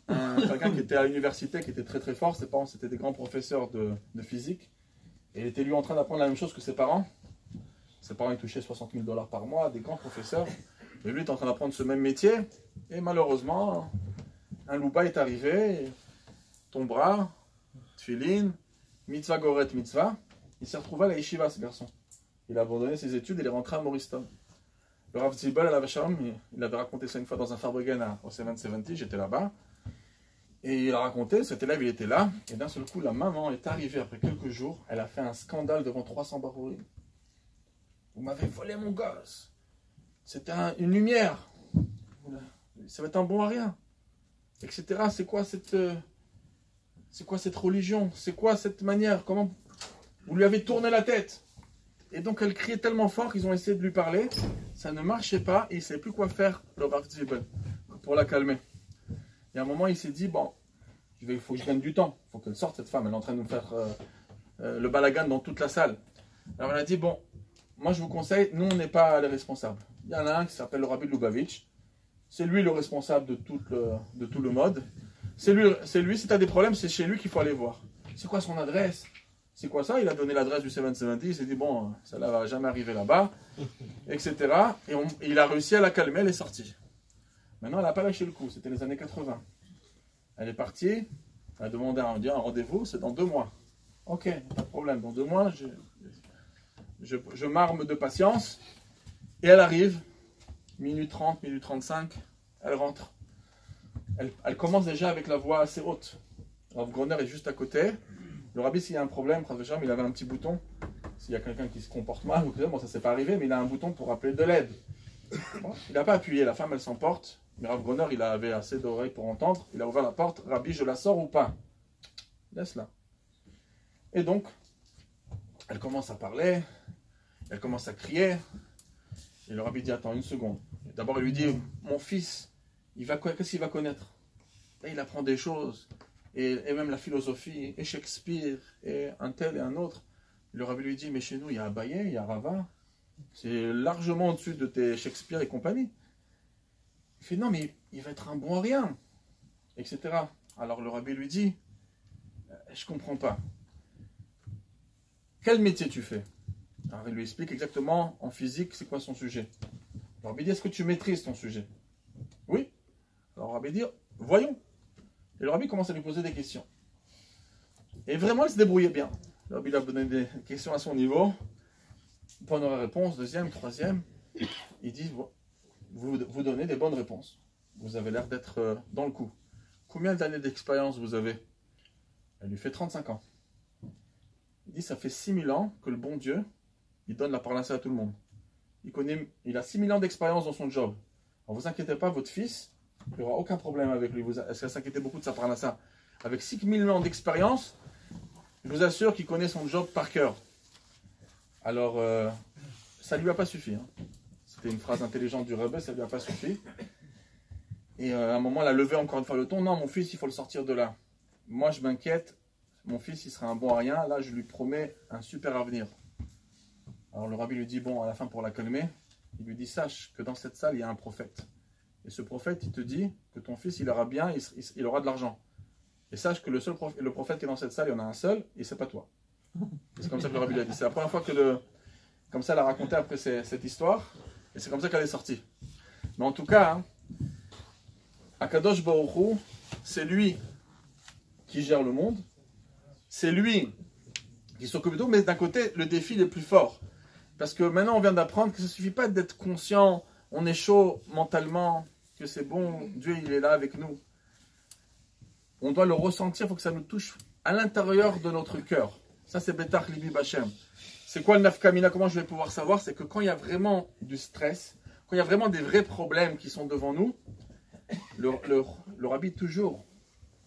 quelqu'un qui était à l'université, qui était très très fort. Ses parents, c'était des grands professeurs de physique. Et il était lui en train d'apprendre la même chose que ses parents. Ses parents, ils touchaient 60 000 $ par mois, des grands professeurs. Et lui, il est en train d'apprendre ce même métier. Et malheureusement, un louba est arrivé. Ton bras, tfilin, mitzvah goret mitzvah. Il s'est retrouvé à la yeshiva, ce garçon. Il a abandonné ses études, il est rentré à Morriston. Le Rav Zibel, il avait raconté ça une fois dans un Fabregen au 770, j'étais là-bas. Et il a raconté, cet élève, il était là. Et d'un seul coup, la maman est arrivée après quelques jours. Elle a fait un scandale devant 300 barourim. Vous m'avez volé mon gosse. C'était une lumière. Ça va être un bon à rien. Etc. C'est quoi cette religion? C'est quoi cette manière? Comment vous lui avez tourné la tête? Et donc elle criait tellement fort qu'ils ont essayé de lui parler. Ça ne marchait pas et il ne savait plus quoi faire, le Rav Zibel, pour la calmer. Et à un moment, il s'est dit, bon, il faut que je gagne du temps. Il faut qu'elle sorte, cette femme. Elle est en train de nous faire le balagan dans toute la salle. Alors elle a dit, bon, moi je vous conseille, nous on n'est pas les responsables. Il y en a un qui s'appelle le Rabbi Lubavitch. C'est lui le responsable de tout le mode. C'est lui, si tu as des problèmes, c'est chez lui qu'il faut aller voir. C'est quoi son adresse? C'est quoi ça? Il a donné l'adresse du 770. Il s'est dit, bon, ça ne va jamais arriver là-bas, etc. Et il a réussi à la calmer, elle est sortie. Maintenant, elle n'a pas lâché le coup. C'était les années 80. Elle est partie. Elle a demandé un rendez-vous. C'est dans 2 mois. Ok, pas de problème. Dans 2 mois, je m'arme de patience. Et elle arrive. Minute 30, minute 35. Elle rentre. Elle commence déjà avec la voix assez haute. Rav Groner est juste à côté. Le rabbi, s'il y a un problème, il avait un petit bouton. S'il y a quelqu'un qui se comporte mal, bon, ça ne s'est pas arrivé, mais il a un bouton pour appeler de l'aide. Bon, il n'a pas appuyé. La femme, elle s'emporte. Mais Rav Groner, il avait assez d'oreilles pour entendre. Il a ouvert la porte. Rabbi, je la sors ou pas? Laisse-la. Et donc, elle commence à parler. Elle commence à crier. Et le rabbi dit, attends une seconde. D'abord, il lui dit, mon fils, qu'est-ce qu'il va connaître? Là, il apprend des choses. Et même la philosophie, et Shakespeare, et un tel et un autre. Le rabbi lui dit, mais chez nous, il y a Abaye, il y a Rava. C'est largement au-dessus de tes Shakespeare et compagnie. Il fait, non, mais il va être un bon à rien. etc. Alors le rabbi lui dit, je ne comprends pas. Quel métier tu fais? Alors il lui explique exactement en physique c'est quoi son sujet. Le rabbi dit, est-ce que tu maîtrises ton sujet? Oui. Alors le rabbi dit, voyons. Et le rabbi commence à lui poser des questions. Et vraiment il se débrouillait bien. Le rabbi lui a donné des questions à son niveau. Première réponse, deuxième, troisième. Il dit, vous donnez des bonnes réponses. Vous avez l'air d'être dans le coup. Combien d'années d'expérience vous avez? Elle lui fait 35 ans. Il dit, ça fait 6000 ans que le bon Dieu, il donne la parnassa à tout le monde. Il a 6000 ans d'expérience dans son job. Alors vous inquiétez pas, votre fils, il n'y aura aucun problème avec lui. Est-ce qu'elle s'inquiétait beaucoup de sa parnassa? Avec 6000 ans d'expérience, je vous assure qu'il connaît son job par cœur. Alors, ça ne lui a pas suffi. Hein. C'était une phrase intelligente du Rebbe, ça ne lui a pas suffi. Et à un moment, elle a levé encore une fois le ton. Non, mon fils, il faut le sortir de là. Moi, je m'inquiète. Mon fils, il sera un bon à rien. Là, je lui promets un super avenir. Alors, le rabbi lui dit, bon, à la fin, pour la calmer, il lui dit, sache que dans cette salle, il y a un prophète. Et ce prophète, il te dit que ton fils, il aura bien, il aura de l'argent. Et sache que le prophète qui est dans cette salle, il y en a un seul, et c'est pas toi. C'est comme ça que le rabbi lui a dit. C'est la première fois que comme ça, elle a raconté après cette histoire. Et c'est comme ça qu'elle est sortie. Mais en tout cas, hein, Akadosh Baruch Hu, c'est lui qui gère le monde. C'est lui qui s'occupe de tout. Mais d'un côté, le défi il est plus fort. Parce que maintenant, on vient d'apprendre que ça ne suffit pas d'être conscient. On est chaud mentalement, que c'est bon, Dieu il est là avec nous. On doit le ressentir, il faut que ça nous touche à l'intérieur de notre cœur. Ça, c'est Betach Libi Bachem. C'est quoi le nafkamina? Comment je vais pouvoir savoir? C'est que quand il y a vraiment du stress, quand il y a vraiment des vrais problèmes qui sont devant nous, le rabbi, toujours,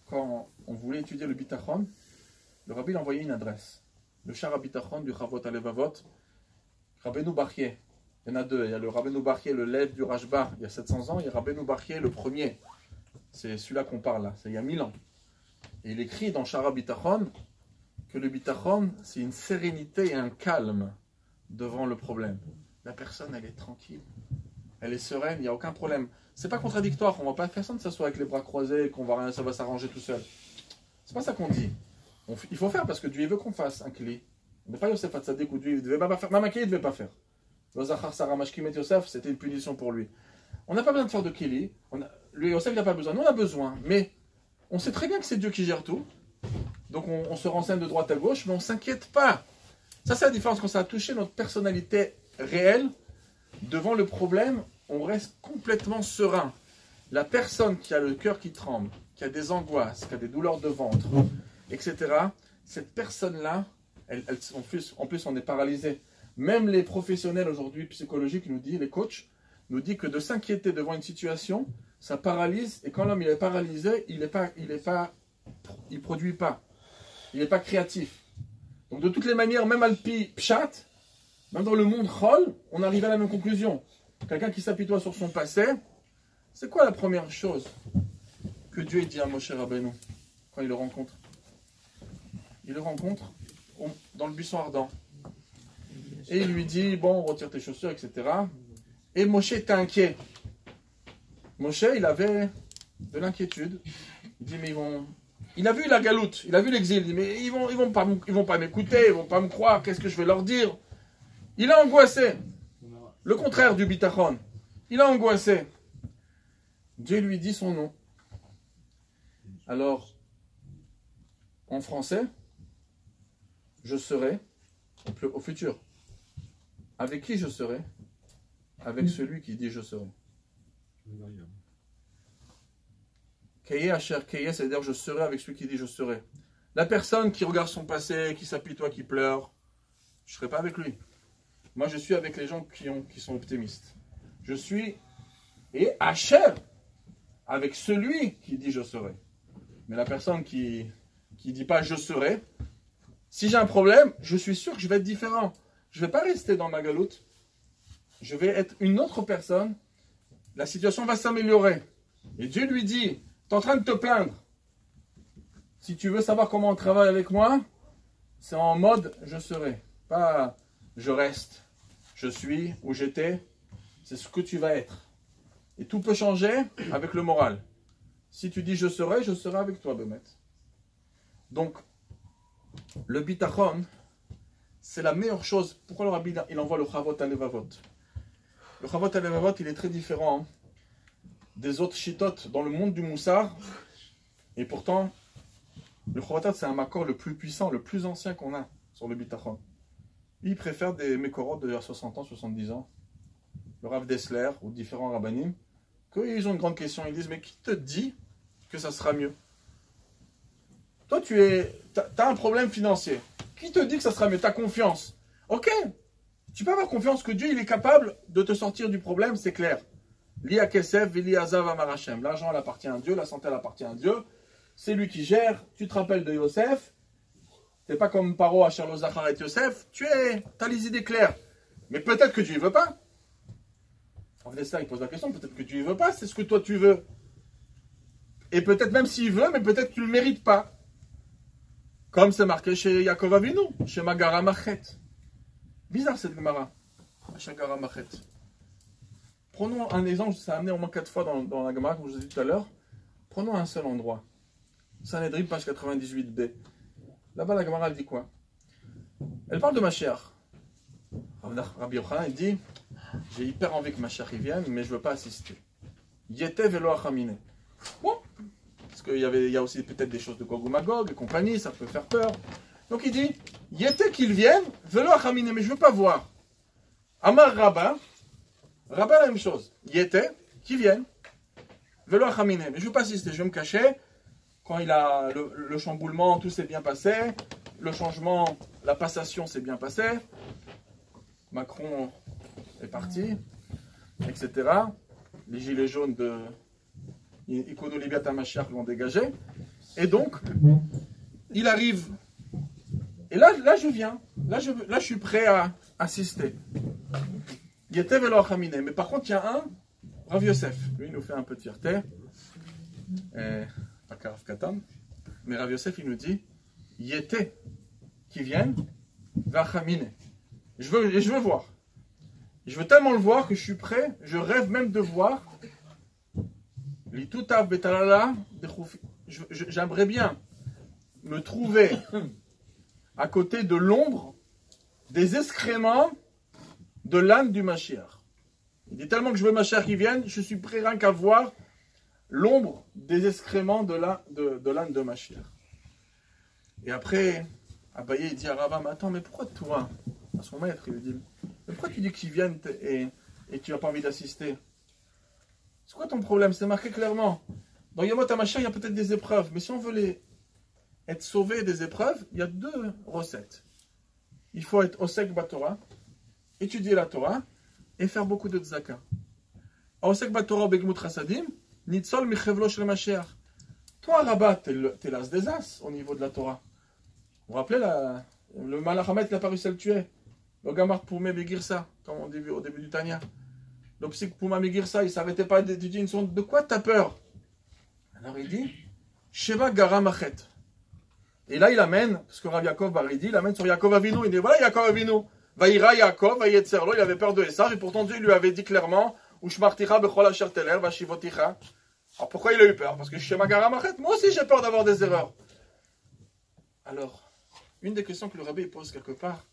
quand on voulait étudier le bitachon, le rabbi envoyait une adresse. Le Shara Bitachon du Chavot Alevavot, Rabbeinu Bachye. Il y en a deux. Il y a le Rabbeinu Bachye, le Lev du Rashba, il y a 700 ans. Il y a Rabbeinu Bachye, le premier. C'est celui-là qu'on parle là. C'est il y a 1000 ans. Et il écrit dans Shara Bitachon que le bitachon, c'est une sérénité et un calme devant le problème. La personne, elle est tranquille, elle est sereine, il n'y a aucun problème. C'est pas contradictoire, on ne va pas personne s'asseoir avec les bras croisés et ça va s'arranger tout seul. C'est pas ça qu'on dit. Il faut faire parce que Dieu veut qu'on fasse un cli. On n'est pas Yosef Hatzadik où Dieu ne devait pas faire. Même un cli, il ne devait pas faire. C'était une punition pour lui. On n'a pas besoin de faire de kili. Lui, Yosef, il n'a pas besoin. Nous, on a besoin. Mais on sait très bien que c'est Dieu qui gère tout. Donc on se renseigne de droite à gauche, mais on ne s'inquiète pas. Ça, c'est la différence. Quand ça a touché notre personnalité réelle, devant le problème, on reste complètement serein. La personne qui a le cœur qui tremble, qui a des angoisses, qui a des douleurs de ventre, etc., cette personne-là, en plus on est paralysé. Même les professionnels aujourd'hui psychologiques nous disent, les coachs, nous disent que de s'inquiéter devant une situation, ça paralyse, et quand l'homme il est paralysé, il produit pas. Il n'est pas créatif. Donc de toutes les manières, même Alpi Pshat, même dans le monde Chol, on arrive à la même conclusion. Quelqu'un qui s'apitoie sur son passé, c'est quoi la première chose que Dieu dit à Moshe Rabbeinu quand il le rencontre? Il le rencontre dans le buisson ardent. Et il lui dit, bon, retire tes chaussures, etc. Et Moshe était inquiet. Moshe, il avait de l'inquiétude. Il dit, mais il a vu la galoute, il a vu l'exil. Il dit, mais ils vont pas m'écouter, ils vont pas me croire, qu'est-ce que je vais leur dire? Il a angoissé. Le contraire du bitachon. Il a angoissé. Dieu lui dit son nom. Alors, en français, je serai au futur. Avec qui je serai? Avec celui qui dit je serai. Keye Asher Keye, c'est-à-dire je serai avec celui qui dit je serai. La personne qui regarde son passé, qui s'apitoie, qui pleure, je ne serai pas avec lui. Moi, je suis avec les gens qui sont optimistes. Je suis et Asher avec celui qui dit je serai. Mais la personne qui dit pas je serai, si j'ai un problème, je suis sûr que je vais être différent. Je ne vais pas rester dans ma galoute. Je vais être une autre personne. La situation va s'améliorer. Et Dieu lui dit, tu es en train de te plaindre. Si tu veux savoir comment on travaille avec moi, c'est en mode je serai. Pas je reste, je suis où j'étais. C'est ce que tu vas être. Et tout peut changer avec le moral. Si tu dis je serai avec toi, Bémet. Donc, le bitachon, c'est la meilleure chose. Pourquoi le rabbi il envoie le chavot à levavot? Le chavot à levavot, il est très différent des autres shittot dans le monde du moussar. Et pourtant, le chavot c'est un makor le plus puissant, le plus ancien qu'on a sur le bitachon. Il préfère des mekorot de 60 ans, 70 ans. Le Rav Dessler ou différents rabbanim, qu'ils ont une grande question. Ils disent, mais qui te dit que ça sera mieux? Toi, t'as un problème financier. Qui te dit que ça sera mieux? T'as confiance. Ok. Tu peux avoir confiance que Dieu, il est capable de te sortir du problème, c'est clair. L'ia kesef, vili azav amarachem. L'argent, elle appartient à Dieu, la santé, elle appartient à Dieu. C'est lui qui gère. Tu te rappelles de Yosef. T'es pas comme Paro, Asher, Zachar et Yosef. T'as les idées claires. Mais peut-être que Dieu ne veut pas. En fait, ça, il pose la question. Peut-être que Dieu ne veut pas. C'est ce que toi, tu veux. Et peut-être même s'il veut, mais peut-être que tu ne le mérites pas. Comme c'est marqué chez Yaakov Avinu, chez Magara Machet. Bizarre cette Gemara. Magara Machet. Prenons un exemple, ça a amené au moins 4 fois dans la Gemara, comme je vous ai dit tout à l'heure. Prenons un seul endroit. Sanhedrin, page 98b. Là-bas, la Gemara, elle dit quoi? Elle parle de Mashiach. Rabbi Yochanan, il dit, j'ai hyper envie que Mashiach vienne, mais je ne veux pas assister. Yete velo achamine. Bon. Parce qu'il y a aussi peut-être des choses de Gog ou Magog et compagnie, ça peut faire peur. Donc il dit, Yete qu'il vienne, velo achamine, mais je ne veux pas voir. Amar Rabba, Rabba la même chose. Yete, qu'il vienne, velo achamine, mais je ne veux pas assister, je vais me cacher. Quand il a le chamboulement, tout s'est bien passé. Le changement, la passation s'est bien passée. Macron est parti, etc. Les gilets jaunes de Ikono Libiat HaMashiach l'ont dégagé. Et donc, il arrive. Et là je viens. Là, je suis prêt à assister. Yete velo achamine. Mais par contre, il y a un, Rav Yosef. Lui, il nous fait un peu de fierté. Pas Karav Katan. Mais Rav Yosef, il nous dit, Yete, qui viennent, vachamine. Je veux voir. Je veux tellement le voir que je suis prêt, je rêve même de voir. J'aimerais bien me trouver à côté de l'ombre des excréments de l'âne du Mashiach. Il dit tellement que je veux Mashiach qui vienne, je suis prêt rien qu'à voir l'ombre des excréments de l'âne de Mashiach. Et après, Abaye il dit à Rava, mais attends, mais pourquoi toi, à son maître, il lui dit, mais pourquoi tu dis qu'ils viennent et tu n'as pas envie d'assister? C'est quoi ton problème? C'est marqué clairement. Dans Yomot HaMashiach, il y a peut-être des épreuves, mais si on veut être sauvé des épreuves, il y a 2 recettes. Il faut être Osek Batorah, étudier la Torah, et faire beaucoup de tzaka. Osek Batorah Begmut Chasadim, Nitzol Michevlo Shel Mashiach. Toi, Rabat, t'es l'as des as au niveau de la Torah. Vous vous rappelez, le Malach Hamet, il n'a pas réussi à le tuer. Le Gamar Poumé Begirsa, comme on dit au début du Tanya. Le Psyk Pouma Begirsa, il ne s'arrêtait pas d'étudier une sonde. De quoi t'as peur? Alors il dit, Sheva Gara Machet. Et là, il amène, parce que Rav Yaakov Baridi, il amène sur Yaakov Avinu. Il dit, voilà Yaakov Avinu. Vaïra Yaakov, Vaïetzerlo, il avait peur de Esav, et pourtant Dieu lui avait dit clairement, Ushmarticha Bechol Asher Teler, Vashivoticha. Alors pourquoi il a eu peur? Parce que Shema Gara Machet, moi aussi j'ai peur d'avoir des erreurs. Alors, une des questions que le rabbi pose quelque part,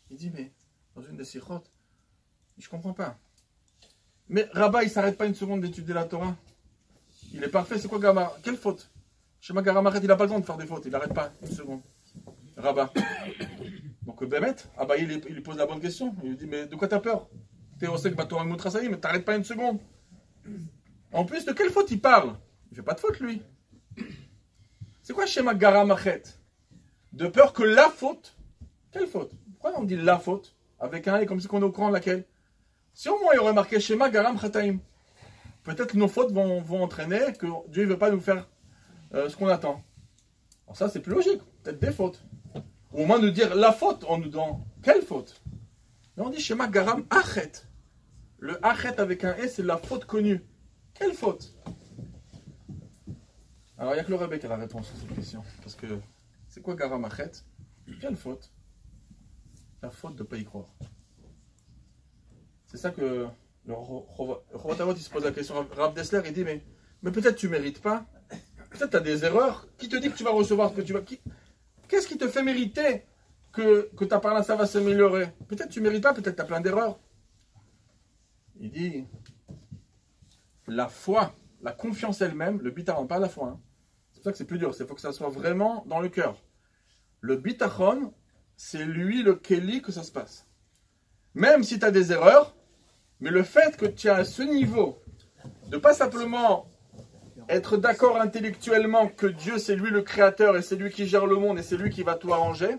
il dit, mais dans une des sikhot, je ne comprends pas. Mais Rabat, il ne s'arrête pas une seconde d'étudier la Torah. Il est parfait, c'est quoi Gamar? Quelle faute? Shema Gara Machet, il n'a pas le temps de faire des fautes, il n'arrête pas une seconde. Rabat. Donc Bémet, il pose la bonne question. Il lui dit, mais de quoi tu as peur? Tu es au sec Batorah Moutrasaï, mais tu n'arrêtes pas une seconde. En plus, de quelle faute il parle? Il ne fait pas de faute, lui. C'est quoi Shema Gara Machet? De peur que la faute. Quelle faute? Pourquoi on dit la faute? Avec un et comme si on est au courant de laquelle? Si au moins il aurait marqué Shema Garam Chataim. Peut-être que nos fautes vont entraîner que Dieu ne veut pas nous faire ce qu'on attend. Alors ça c'est plus logique. Peut-être des fautes. Ou au moins nous dire la faute en nous disant quelle faute? Là on dit Shema Garam Achet. Le Achet avec un S c'est la faute connue. Quelle faute? Alors il n'y a que le Rebbe qui a la réponse à cette question. Parce que c'est quoi Garam Achet? Quelle faute? La faute de ne pas y croire. C'est ça que le Chovat il se pose la question. Rav Dessler il dit mais peut-être tu ne mérites pas. peut-être tu as des erreurs. Qui te dit que tu vas recevoir ce que tu vas... Qu'est-ce qui te fait mériter que ta parnassa va s'améliorer? Peut-être tu ne mérites pas, peut-être tu as plein d'erreurs. Il dit, la foi, la confiance elle-même, le bitachon, pas la foi. Hein. C'est pour ça que c'est plus dur, il faut que ça soit vraiment dans le cœur. Le bitachon, c'est lui le keli que ça se passe. Même si tu as des erreurs, mais le fait que tu as à ce niveau, de pas simplement être d'accord intellectuellement que Dieu c'est lui le créateur et c'est lui qui gère le monde et c'est lui qui va tout arranger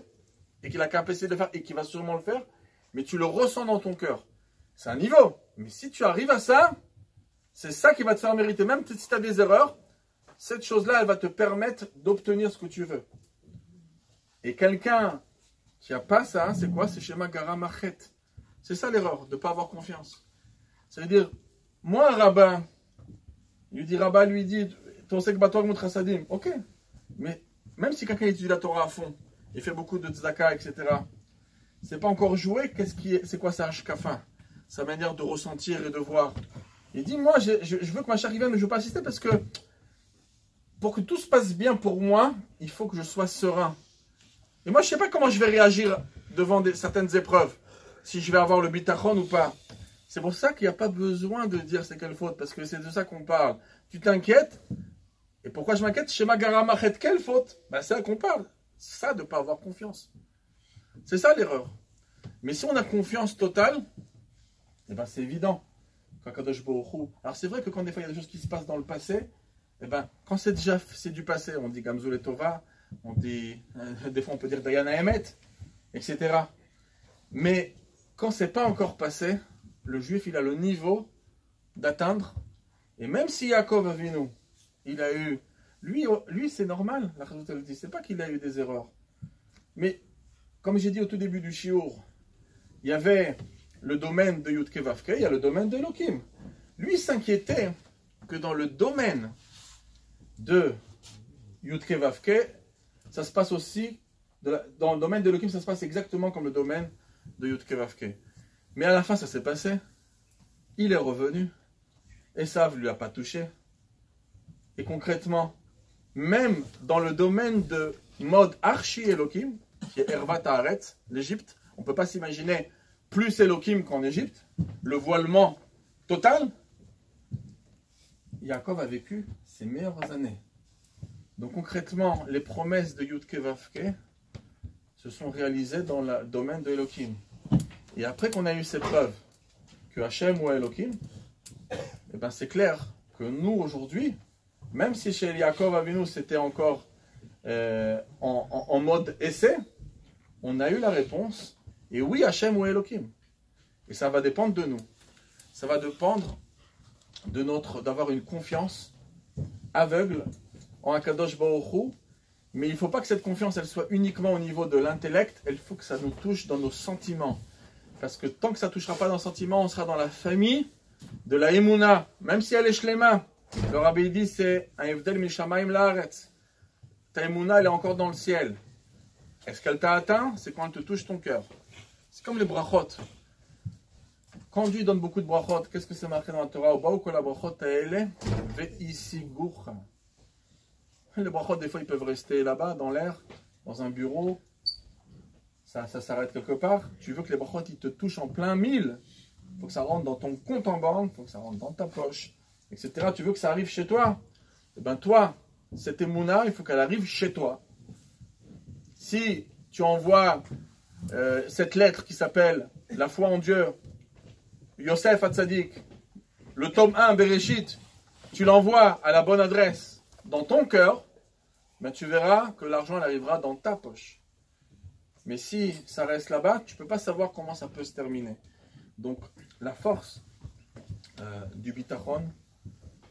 et qu'il a capacité de le faire et qui va sûrement le faire, mais tu le ressens dans ton cœur. C'est un niveau. Mais si tu arrives à ça, c'est ça qui va te faire mériter. Même si tu as des erreurs, cette chose-là, elle va te permettre d'obtenir ce que tu veux. Et quelqu'un qui n'a pas ça, c'est quoi? C'est Shema Gara Machet. C'est ça l'erreur, de ne pas avoir confiance. Ça veut dire, moi, un rabbin, lui dit, ton sek bator moutra sadim. Ok. Mais même si quelqu'un étudie la Torah à fond, il fait beaucoup de tzedaka, etc., c'est pas encore joué, c'est quoi sa hashkafa, sa manière de ressentir et de voir. Il dit, moi, je veux que ma chère vienne, mais je ne veux pas assister parce que pour que tout se passe bien pour moi, il faut que je sois serein. Et moi, je ne sais pas comment je vais réagir devant certaines épreuves, si je vais avoir le bitachon ou pas. C'est pour ça qu'il n'y a pas besoin de dire c'est quelle faute, parce que c'est de ça qu'on parle. Tu t'inquiètes, et pourquoi je m'inquiète? Shema Gara Machet, quelle faute? Ben, c'est ça qu'on parle. C'est ça de ne pas avoir confiance. C'est ça l'erreur. Mais si on a confiance totale, eh ben, c'est évident. Alors c'est vrai que quand des fois il y a des choses qui se passent dans le passé, eh ben, quand c'est du passé, on dit Gamzul et Tova, on dit, des fois on peut dire Dayana Emet, etc. Mais quand c'est pas encore passé, le juif il a le niveau d'atteindre, et même si Yaakov Avinu, il a eu, lui c'est normal, la Chazot elle dit, c'est pas qu'il a eu des erreurs. Mais comme j'ai dit au tout début du shiur, il y avait le domaine de Yudke Vavke, il y a le domaine de Elohim. Lui s'inquiétait que dans le domaine de Yudke Vavke, ça se passe aussi, dans le domaine de Elohim, ça se passe exactement comme le domaine de Yudke Vavke. Mais à la fin, ça s'est passé. Il est revenu. Esav ne lui a pas touché. Et concrètement, même dans le domaine de mode Archi Elohim, qui est Ervat Haaretz, l'Égypte, on ne peut pas s'imaginer plus Elohim qu'en Égypte, le voilement total, Yaakov a vécu ses meilleures années. Donc concrètement, les promesses de Yudke Vavke se sont réalisées dans le domaine de Elohim. Et après qu'on a eu cette preuve que Hachem ou Elohim, eh ben c'est clair que nous aujourd'hui, même si chez Yaakov Avinu c'était encore en mode essai, on a eu la réponse. Et oui, Hachem ou Elohim. Et ça va dépendre de nous. Ça va dépendre d'avoir une confiance aveugle en Akadosh Baruch Hu. Mais il ne faut pas que cette confiance elle soit uniquement au niveau de l'intellect. Il faut que ça nous touche dans nos sentiments. Parce que tant que ça ne touchera pas dans nos sentiments, on sera dans la famille de la Emouna. Même si elle est shlema. Le Rabbi dit c'est un Evdel Mishamayim Laaretz. Ta Emouna elle est encore dans le ciel. Est-ce qu'elle t'a atteint? C'est quand elle te touche ton cœur. C'est comme les brachot. Quand Dieu donne beaucoup de brachot, qu'est-ce que c'est marqué dans la Torah? Au bas où que la brachot elle ve'isigucha. Les brachot, des fois, ils peuvent rester là-bas, dans l'air, dans un bureau. Ça s'arrête quelque part. Tu veux que les brachot, ils te touchent en plein mille. Il faut que ça rentre dans ton compte en banque, il faut que ça rentre dans ta poche, etc. Tu veux que ça arrive chez toi? Eh bien, toi, cette émouna, il faut qu'elle arrive chez toi. Si tu envoies cette lettre qui s'appelle La foi en Dieu, Yosef Hatzadik, le tome 1, Bereshit, tu l'envoies à la bonne adresse dans ton cœur, ben tu verras que l'argent arrivera dans ta poche. Mais si ça reste là-bas, tu ne peux pas savoir comment ça peut se terminer. Donc la force du bitachon,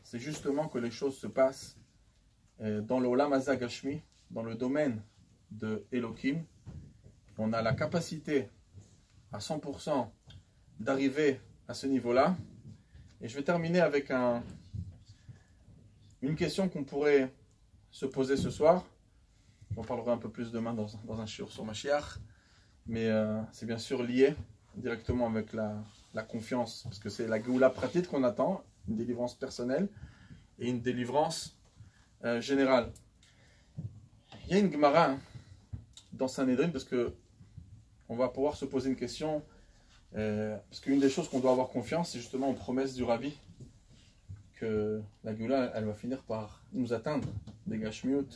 c'est justement que les choses se passent dans le Olam Hazeh Gashmi, dans le domaine de Elohim. On a la capacité à 100% d'arriver à ce niveau-là. Et je vais terminer avec une question qu'on pourrait se poser ce soir. J'en parlerai un peu plus demain dans un shiur sur Mashiach. Mais c'est bien sûr lié directement avec la confiance. Parce que c'est la Géoula pratique qu'on attend, une délivrance personnelle et une délivrance générale. Il y a une Gemara hein, dans Sanhedrin, parce que on va pouvoir se poser une question, parce qu'une des choses qu'on doit avoir confiance, c'est justement aux promesses du Rabbi, que la Géoula, elle va finir par nous atteindre, des gashmiut,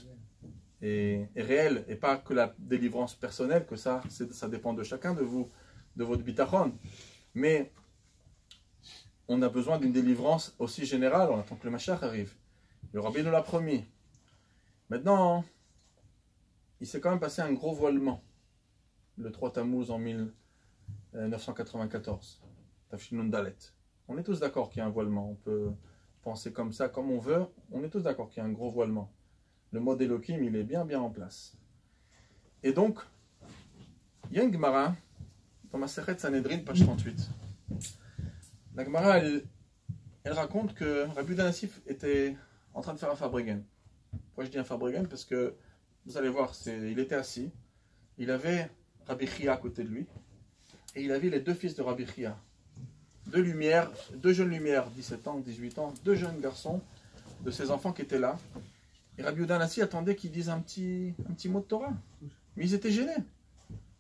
et réel, et pas que la délivrance personnelle, que ça dépend de chacun de vous, de votre bitachon. Mais on a besoin d'une délivrance aussi générale, on attend que le Mashiach arrive. Le Rabbi nous l'a promis. Maintenant, il s'est quand même passé un gros voilement, le 3 Tammuz en 1994, Tafshinun Dalet. On est tous d'accord qu'il y a un voilement, on peut penser comme ça, comme on veut, on est tous d'accord qu'il y a un gros voilement. Le mode Elohim, il est bien en place. Et donc, il y a une Gemara, dans ma Masechet Sanhedrin, page 38. La Gemara, elle raconte que Rabbi Yehuda Nassif était en train de faire un Fabregen. Pourquoi je dis un Fabregen? Parce que, vous allez voir, il était assis, il avait Rabbi Chia à côté de lui, et il avait les deux fils de Rabbi Chia. Deux jeunes lumières, 17 ans, 18 ans, deux jeunes garçons, de ses enfants qui étaient là. Et Rabbi Yehuda Nassif attendait qu'ils disent un petit mot de Torah. Mais ils étaient gênés.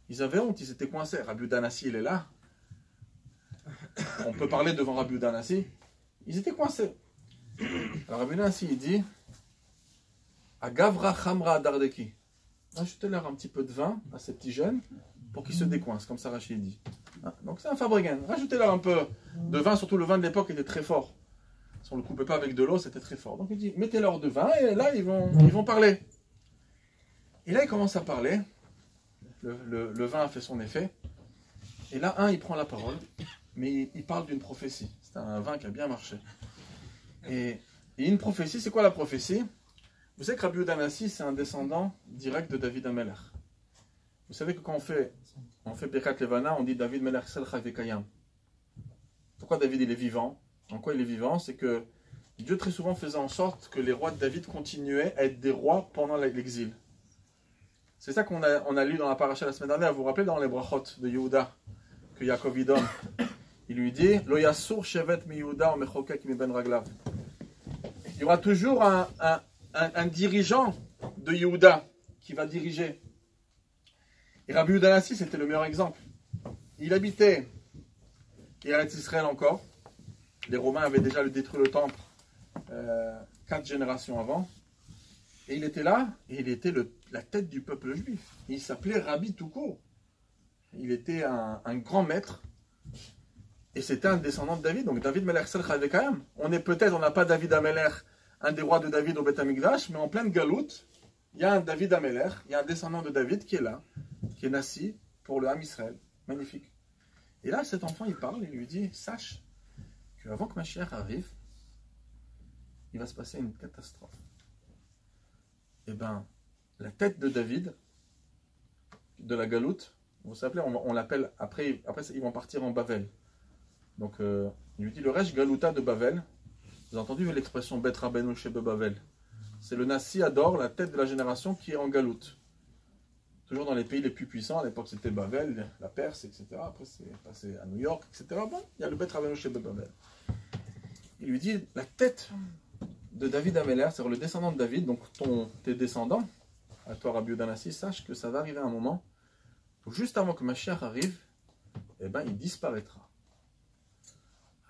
Ils avaient honte, ils étaient coincés. Rabbi Yehuda Nassif, il est là. On peut parler devant Rabbi Yehuda Nassif. Ils étaient coincés. Alors Rabbi Yehuda Nassif, il dit Agavra Chamra Dardeki. Ajoutez-leur un petit peu de vin à ces petits jeunes pour qu'ils se décoincent, comme ça Rachid dit. Donc c'est un Fabregen. Rajoutez-leur un peu de vin, surtout le vin de l'époque était très fort. Si on ne le coupait pas avec de l'eau, c'était très fort. Donc il dit, mettez-leur de vin et là, ils vont parler. Et là, il commence à parler. Le vin a fait son effet. Et là, il prend la parole, mais il parle d'une prophétie. C'est un vin qui a bien marché. Et une prophétie, c'est quoi la prophétie? Vous savez que Rabbi Yehuda Nassif, c'est un descendant direct de David HaMelech. Vous savez que quand on fait Birkat Levana, on dit David Melech Sel Chavekayam. Pourquoi David il est vivant? En quoi il est vivant? C'est que Dieu très souvent faisait en sorte que les rois de David continuaient à être des rois pendant l'exil. C'est ça qu'on a lu dans la paracha la semaine dernière. Vous vous rappelez dans les brachot de Yehuda que Yaakov il donne? Il lui dit Lo yasur shevet mi Yehuda o mechokek mi ben raglav. Il y aura toujours un dirigeant de Yehuda qui va diriger. Et Rabbi Yehuda Nassif, c'était le meilleur exemple. Il habitait Eretz Israël encore. Les Romains avaient déjà détruit le temple 4 générations avant. Et il était là, et il était la tête du peuple juif. Et il s'appelait Rabbi tout court. Il était un grand maître. Et c'était un descendant de David. Donc David Melech Sel Chavekayam. On n'a pas David HaMelech, un des rois de David au Beth Amikdash, mais en pleine galoute, il y a un David HaMelech, il y a un descendant de David qui est là, qui est nassi pour le Ham Israël. Magnifique. Et là, cet enfant, il parle, il lui dit, sache qu'avant que Mashiach arrive, il va se passer une catastrophe. Eh bien, la tête de David, de la galoute, vous savez, on l'appelle, après ils vont partir en Bavel. Donc, il lui dit, le Resh Galuta de Bavel, vous avez entendu l'expression Bet Rabbeinu Shebe Bavel? C'est le Nassi Ador, la tête de la génération qui est en galoute. Toujours dans les pays les plus puissants, à l'époque c'était Bavel, la Perse, etc. Après c'est passé à New York, etc. Bon, il y a le Bet Rabbeinu Shebe Bavel. Il lui dit, la tête de David HaMelech, c'est-à-dire le descendant de David, donc tes descendants, à toi Rabbi Yehuda Nassif, sache que ça va arriver un moment où juste avant que Mashiach arrive, eh ben, il disparaîtra.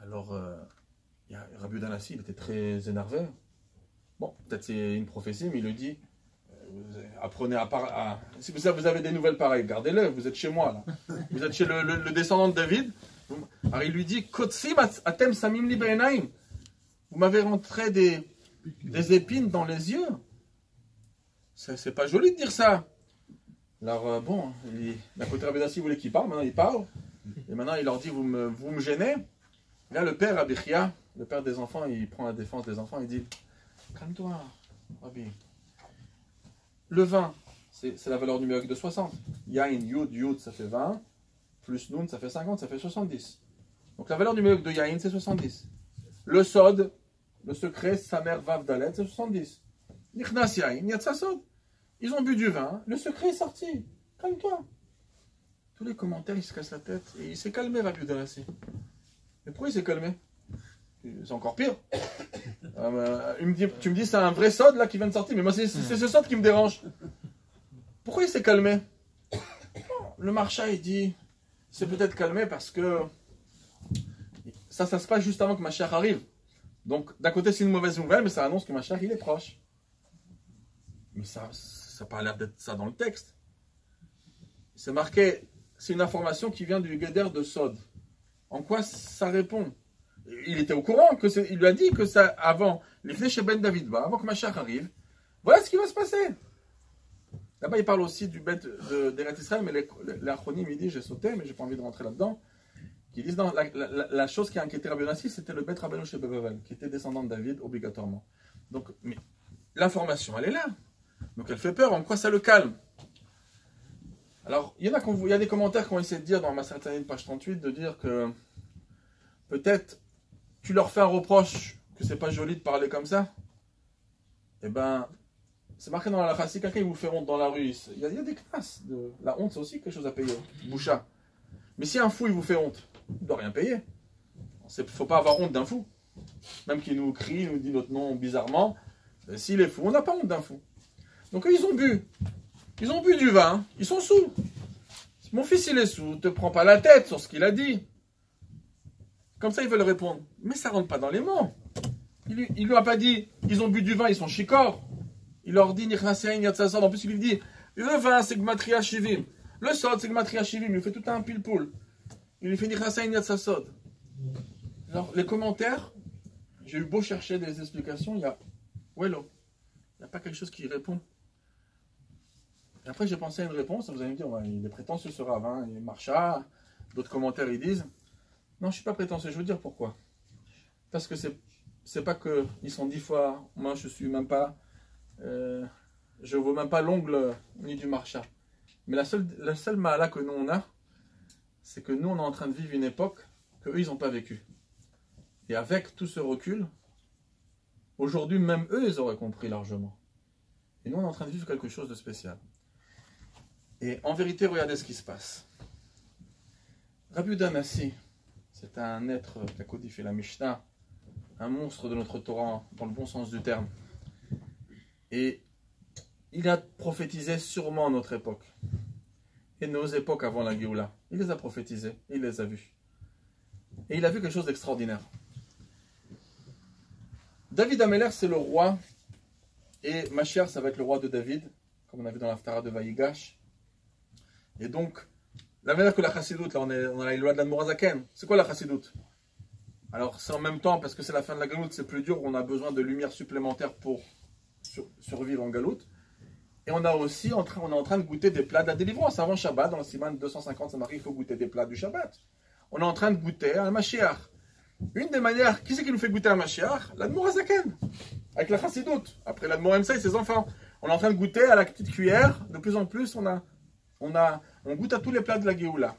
Alors, Rabbi Yehuda Nassif, il était très énervé. Bon, peut-être c'est une prophétie, mais il lui dit, apprenez si vous avez des nouvelles pareilles, gardez-le, vous êtes chez moi, là. Vous êtes chez le descendant de David. Alors il lui dit, Kotsim atem samim li be'enaim. Vous m'avez rentré des épines dans les yeux. C'est pas joli de dire ça. Alors bon, d'un côté Rabbi Nassif voulait qu'il parle, maintenant il parle. Et maintenant il leur dit, vous me gênez. Et là le père Rabbi Chia, le père des enfants, il prend la défense des enfants, il dit, calme-toi, Rabbi. Le 20, c'est la valeur numérique de 60. Yain, Yud, ça fait 20. Plus Nun, ça fait 50, ça fait 70. Donc la valeur numérique de Yain, c'est 70. Le Sod, le secret, Samer Vav Dalet, c'est 70. Nichnas Yain, Yatsa Sod. Ils ont bu du vin, le secret est sorti. Calme-toi. Tous les commentaires, ils se cassent la tête. Et il s'est calmé, Rabbi Yehuda Nassif. Mais pourquoi il s'est calmé? c'est encore pire. Tu me dis, c'est un vrai sod là qui vient de sortir, mais moi c'est ce sod qui me dérange. Pourquoi il s'est calmé? Le marcha il dit, c'est peut-être calmé parce que ça se passe juste avant que Mashiach arrive. Donc d'un côté c'est une mauvaise nouvelle, mais ça annonce que Mashiach il est proche. Mais ça n'a pas l'air d'être ça dans le texte. C'est marqué, c'est une information qui vient du Geder de Sod. En quoi ça répond? Il était au courant, il lui a dit que ça, avant, les flèches chez Ben David, avant que Mashiach arrive, voilà ce qui va se passer. Là-bas, il parle aussi du bête d'Eretz Israël, mais les Achronim, il dit, j'ai sauté, mais j'ai pas envie de rentrer là-dedans. Ils disent, non, la chose qui a inquiété Rabbi Yonassi, c'était le bête Rabbeinu chez Bebevel, qui était descendant de David, obligatoirement. Donc, mais l'information, elle est là. Donc, elle fait peur, en quoi ça le calme? Alors, il y a des commentaires qui ont essayé de dire dans Maseret Tanit, page 38, de dire que peut-être tu leur fais un reproche que c'est pas joli de parler comme ça. Eh ben, c'est marqué dans la halakha, si quelqu'un vous fait honte dans la rue, il y a des classes. La honte, c'est aussi quelque chose à payer. Boucha. Mais si un fou il vous fait honte, il ne doit rien payer. Il ne faut pas avoir honte d'un fou. Même qu'il nous crie, il nous dit notre nom bizarrement. S'il est fou, on n'a pas honte d'un fou. Donc eux, ils ont bu. Ils ont bu du vin, ils sont sous. Mon fils, il est sous, te prends pas la tête sur ce qu'il a dit. Comme ça, ils veulent répondre. Mais ça rentre pas dans les mots. Il lui a pas dit, ils ont bu du vin, ils sont chicors. Il leur dit, en plus, il lui dit, le vin, c'est Gmatria Shivim. Le sod, c'est Gmatria Shivim. Il lui fait tout un pile-poule. Il lui fait Sod. Alors, les commentaires, j'ai eu beau chercher des explications, il y a, Wello. Il n'y a pas quelque chose qui répond. Et après, j'ai pensé à une réponse. Vous allez me dire, ouais, il est prétentieux ce Rav, hein, il est marcha. D'autres commentaires, ils disent, non, je ne suis pas prétentieux. Je veux dire pourquoi. Parce que c'est pas que ils sont 10 fois. Moi, je suis même pas. Je ne vaux même pas l'ongle ni du marcha. Mais la seule mahala que nous on a, c'est que nous on est en train de vivre une époque que eux ils n'ont pas vécue. Et avec tout ce recul, aujourd'hui même eux ils auraient compris largement. Et nous on est en train de vivre quelque chose de spécial. Et en vérité, regardez ce qui se passe. Rabbi Yehuda Hanassi, c'est un être qui a codifié la Mishnah, un monstre de notre Torah dans le bon sens du terme. Et il a prophétisé sûrement notre époque. Et nos époques avant la Géoula. Il les a prophétisés, il les a vus. Et il a vu quelque chose d'extraordinaire. David Améler, c'est le roi. Et Mashiach, ça va être le roi de David, comme on a vu dans l'Haftara de Vaïgash. Et donc, la manière que la chassidoute, là on a la loi de l'Admor HaZaken. C'est quoi la chassidoute? Alors c'est en même temps, parce que c'est la fin de la galoute, c'est plus dur, on a besoin de lumière supplémentaire pour survivre en galoute. Et on a aussi, on est en train de goûter des plats de la délivrance. Avant Shabbat, dans le Siman 250, ça m'arrive, il faut goûter des plats du Shabbat. On est en train de goûter à la Mashiach. Une des manières, qui c'est qui nous fait goûter à Mashiach? L'Admor HaZaken. Avec la chassidoute. Après l'Admor Emsa et ses enfants. On est en train de goûter à la petite cuillère. De plus en plus, on goûte à tous les plats de la Géoula.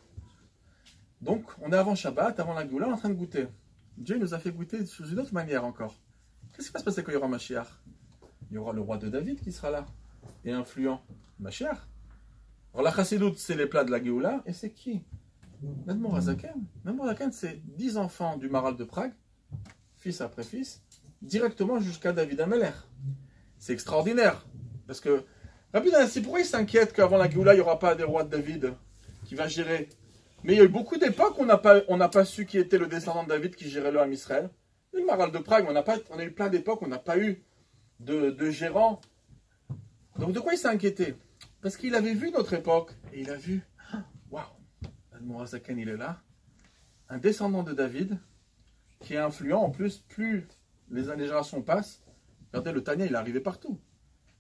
Donc, on est avant Shabbat, avant la Géoula, on est en train de goûter. Dieu nous a fait goûter sous une autre manière encore. Qu'est-ce qui va se passer quand il y aura Mashiach? Il y aura le roi de David qui sera là, et influent. Mashiach. Alors la chassidoute, c'est les plats de la Géoula, et c'est qui? L'Admor HaZaken. L'Admor HaZaken, c'est 10 enfants du Maral de Prague, fils après fils, directement jusqu'à David Améler. C'est extraordinaire, parce que Rabbi Hanassi, pourquoi il s'inquiète qu'avant la Géoula, il n'y aura pas des rois de David qui va gérer? Mais il y a eu beaucoup d'époques où on n'a pas su qui était le descendant de David qui gérait le Ham Israël. Il y a eu le Maral de Prague, mais on a eu plein d'époques où on n'a pas eu de gérant. Donc de quoi il s'est inquiété? Parce qu'il avait vu notre époque, et il a vu, waouh, Admor HaZaken, il est là, un descendant de David, qui est influent, en plus, plus les générations passent, regardez, le Tanya, il est arrivé partout.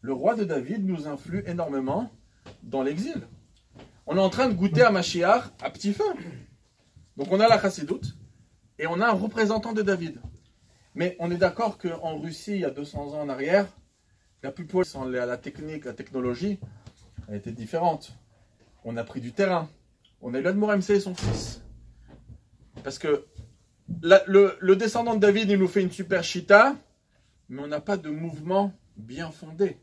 Le roi de David nous influe énormément dans l'exil. On est en train de goûter à Mashiach à petit feu. Donc on a la chassidoute, et on a un représentant de David. Mais on est d'accord qu'en Russie, il y a 200 ans en arrière, la plupart sans la technique, la technologie, elle était différente. On a pris du terrain. On a eu l'Admor Emsa et son fils. Parce que le descendant de David, il nous fait une super chita, mais on n'a pas de mouvement bien fondé.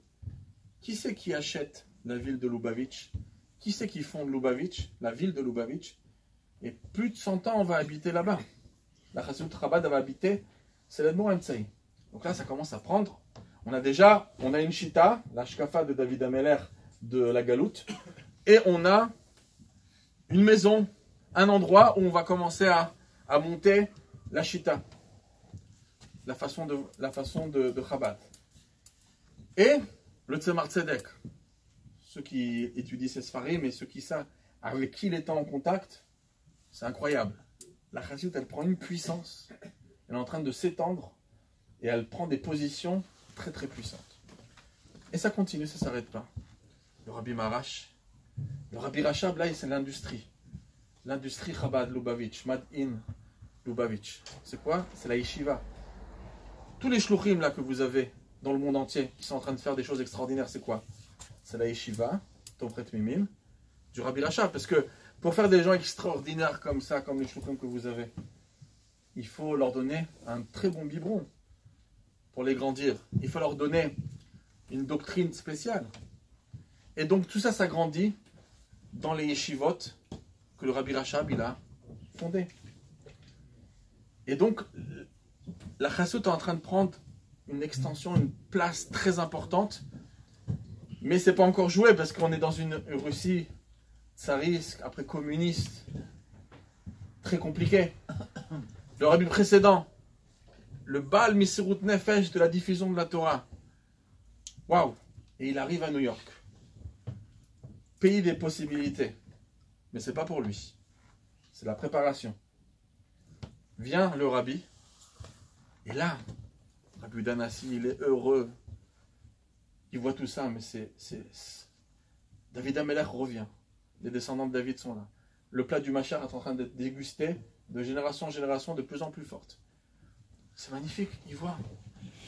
Qui c'est qui achète la ville de Lubavitch? Qui c'est qui fonde Lubavitch, la ville de Lubavitch? Et plus de 100 ans, on va habiter là-bas. La Chassidut Chabad va habiter c'est l'Admor Emtsai. Donc là, ça commence à prendre. On a une chita, la shkafa de David Ameller de la Galoute, et on a une maison, un endroit où on va commencer à monter la chita, la façon de Chabad. Et le Tzemar Tzedek, ceux qui étudient ces Sfarim et ceux qui savent avec qui il était en contact, c'est incroyable. La Chassidut, elle prend une puissance, elle est en train de s'étendre et elle prend des positions très très puissantes. Et ça continue, ça ne s'arrête pas. Le Rabbi Marash, le Rabbi Rachab, là, c'est l'industrie. L'industrie Chabad Lubavitch, Mad in Lubavitch. C'est quoi? C'est la yeshiva. Tous les shluchim là que vous avez dans le monde entier qui sont en train de faire des choses extraordinaires, c'est quoi? C'est la yeshiva, Topret Mimim, du Rabbi Rachab. Parce que pour faire des gens extraordinaires comme ça, comme les shluchim que vous avez, il faut leur donner un très bon biberon pour les grandir. Il faut leur donner une doctrine spéciale. Et donc tout ça, ça grandit dans les yeshivot que le Rabbi Rachab il a fondé. Et donc la Chassidut est en train de prendre une extension, une place très importante, mais c'est pas encore joué parce qu'on est dans une Russie tsariste, après communiste, très compliqué. Le Rabbi précédent, le Baal Misirut Nefesh de la diffusion de la Torah. Waouh! Et il arrive à New York. Pays des possibilités. Mais c'est pas pour lui. C'est la préparation. Vient le Rabbi. Et là, Rabbi Danassi, il est heureux. Il voit tout ça, mais David Ameller revient. Les descendants de David sont là. Le plat du Machar est en train d'être dégusté de génération en génération de plus en plus forte. C'est magnifique, il voit.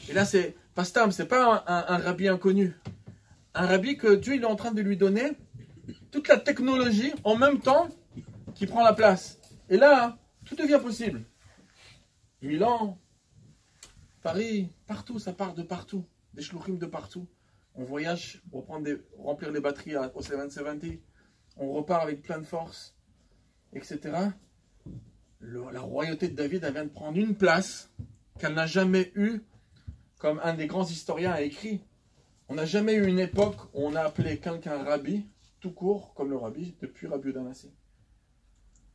Et là, c'est pas Stam, c'est pas un rabbi inconnu. Un rabbi que Dieu il est en train de lui donner toute la technologie en même temps qui prend la place. Et là, tout devient possible. Milan, Paris, partout, ça part de partout. Des shluchim de partout. On voyage pour remplir les batteries au 770. On repart avec plein de force, etc. La royauté de David, elle vient de prendre une place qu'elle n'a jamais eue, comme un des grands historiens a écrit. On n'a jamais eu une époque où on a appelé quelqu'un rabbi, tout court, comme le rabbi, depuis Rabbi Udanassi.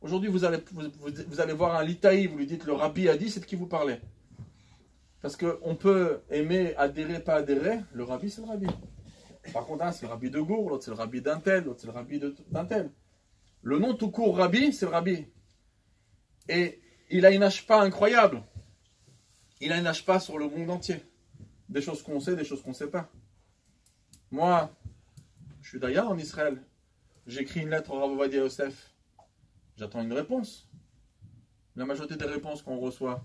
Aujourd'hui, vous allez voir un litaï, vous lui dites le rabbi a dit, c'est de qui vous parlez. Parce qu'on peut aimer, adhérer, pas adhérer, le rabbi c'est le rabbi. Par contre, un c'est le rabbi de Gour, l'autre c'est le rabbi d'un tel, l'autre c'est le rabbi d'un tel. Le nom tout court rabbi, c'est le rabbi. Et il a une ashpa incroyable. Il a une ashpa sur le monde entier. Des choses qu'on sait, des choses qu'on ne sait pas. Moi, je suis d'ailleurs en Israël. J'écris une lettre au Rav Ovadia Yosef. J'attends une réponse. La majorité des réponses qu'on reçoit,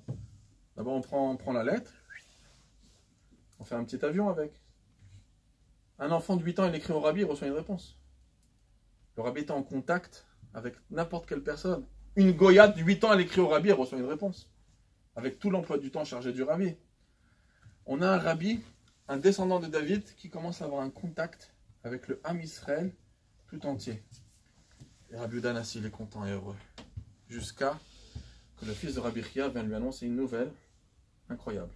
d'abord on prend la lettre, on fait un petit avion avec. Un enfant de 8 ans, il écrit au rabbi, il reçoit une réponse. Le rabbi est en contact avec n'importe quelle personne. Une goyade de 8 ans, elle écrit au rabbi, elle reçoit une réponse. Avec tout l'emploi du temps chargé du rabbi. On a un rabbi, un descendant de David, qui commence à avoir un contact avec le Ham Israël tout entier. Et Rabbi Udanassi, il est content et heureux. Jusqu'à que le fils de Rabbi Chia vienne lui annoncer une nouvelle incroyable.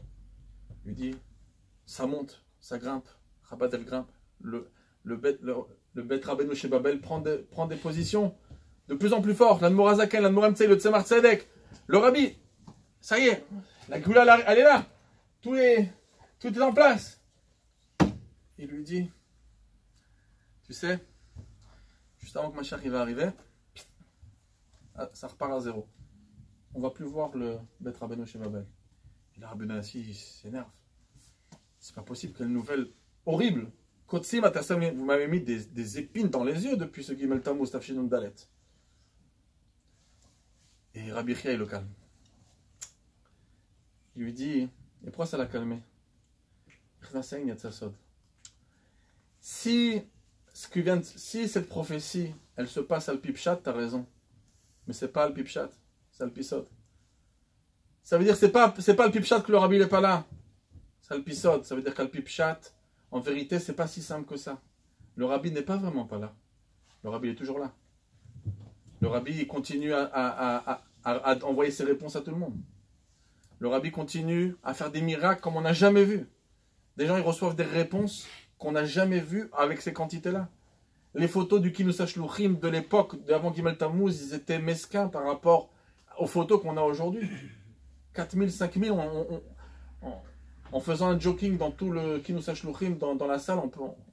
Il lui dit, ça monte, ça grimpe, Chabad elle grimpe. Le Bet Rabbeinu chez Babel prend des positions de plus en plus fortes. L'Admor Hazaken, l'Admor Emtsai, le Tzemar Tzedek, le Rabbi. Ça y est, la Goula, elle est là. Tout est en place. Il lui dit, tu sais, juste avant que Mashiach va arriver, ça repart à zéro. On ne va plus voir le Bet Rabbeinu chez Babel. Et là, Rabbi Udanassi s'énerve. C'est pas possible, quelle nouvelle horrible. Kotsim, vous m'avez mis des épines dans les yeux depuis ce Gimel Tammuz, Tafshin Dalet. Et Rabbi Chia, il le calme. Il lui dit, et pourquoi ça l'a calmé? Si cette prophétie, elle se passe à l'Pipchat, tu as raison. Mais c'est pas l'Pipchat, c'est l'Pisod. Ça veut dire que c'est pas l'Pipchat que le Rabbi n'est pas là. C'est l'Pisod. Ça veut dire qu'Al-Pipchat, en vérité, c'est pas si simple que ça. Le Rabbi n'est pas vraiment pas là. Le Rabbi est toujours là. Le Rabbi il continue à envoyer ses réponses à tout le monde. Le Rabbi continue à faire des miracles comme on n'a jamais vu. Des gens ils reçoivent des réponses qu'on n'a jamais vues avec ces quantités-là. Les photos du Kinus HaShluchim de l'époque d'avant Gimel Tammuz, ils étaient mesquins par rapport aux photos qu'on a aujourd'hui. 4000, 5000, en faisant un jogging dans tout le Kinus HaShluchim dans la salle,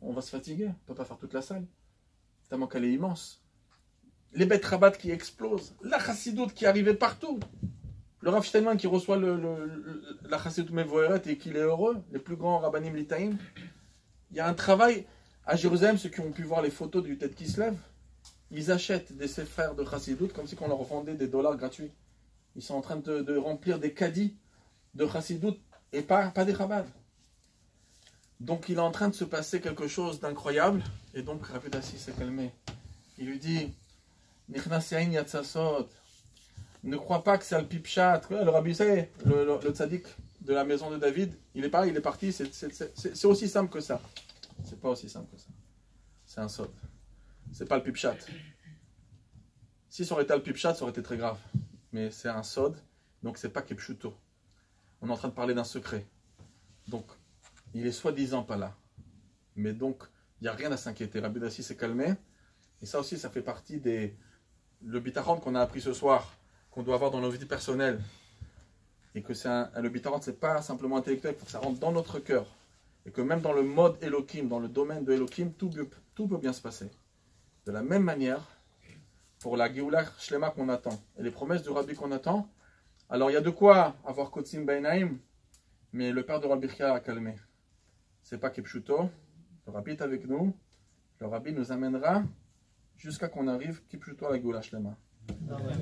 on va se fatiguer. On ne peut pas faire toute la salle. Tellement qu'elle est immense. Les bêtes rabat qui explosent. La chassidoute qui arrivait partout. Le Rav Steinman qui reçoit la chassidoute Mevoeret et qu'il est heureux. Les plus grands rabbanim litaïm. Il y a un travail à Jérusalem, ceux qui ont pu voir les photos du Tête qui se lève. Ils achètent des frères de chassidoute comme si on leur vendait des dollars gratuits. Ils sont en train de remplir des caddies de chassidoute et pas des rabbats. Donc il est en train de se passer quelque chose d'incroyable. Et donc Rabbi Dassi s'est calmé. Il lui dit, ne crois pas que c'est le pipchat. Le Rabbi, c'est le tzaddik de la maison de David. Il est pareil, il est parti. C'est aussi simple que ça. C'est pas aussi simple que ça. C'est un sod. C'est pas le pipchat. Si ça aurait été le pipchat, ça aurait été très grave. Mais c'est un sod, donc c'est pas kepshuto. On est en train de parler d'un secret. Donc, il est soi-disant pas là. Mais donc, il n'y a rien à s'inquiéter. Rabbi Dassi s'est calmé. Et ça aussi, ça fait partie le bitachon qu'on a appris ce soir, qu'on doit avoir dans nos vies personnelles. Et que le bitachon, c'est pas simplement intellectuel, il faut que ça rentre dans notre cœur. Et que même dans le mode Elohim, dans le domaine de Elohim, tout peut bien se passer. De la même manière, pour la Géoula Shlema qu'on attend, et les promesses du Rabbi qu'on attend, alors il y a de quoi avoir Kotsim Beinaim, mais le père de Rabbi Chia a calmé. C'est pas Kipshuto, le Rabbi est avec nous, le Rabbi nous amènera jusqu'à qu'on arrive Kipshuto à la Géoula Shlema. Amen.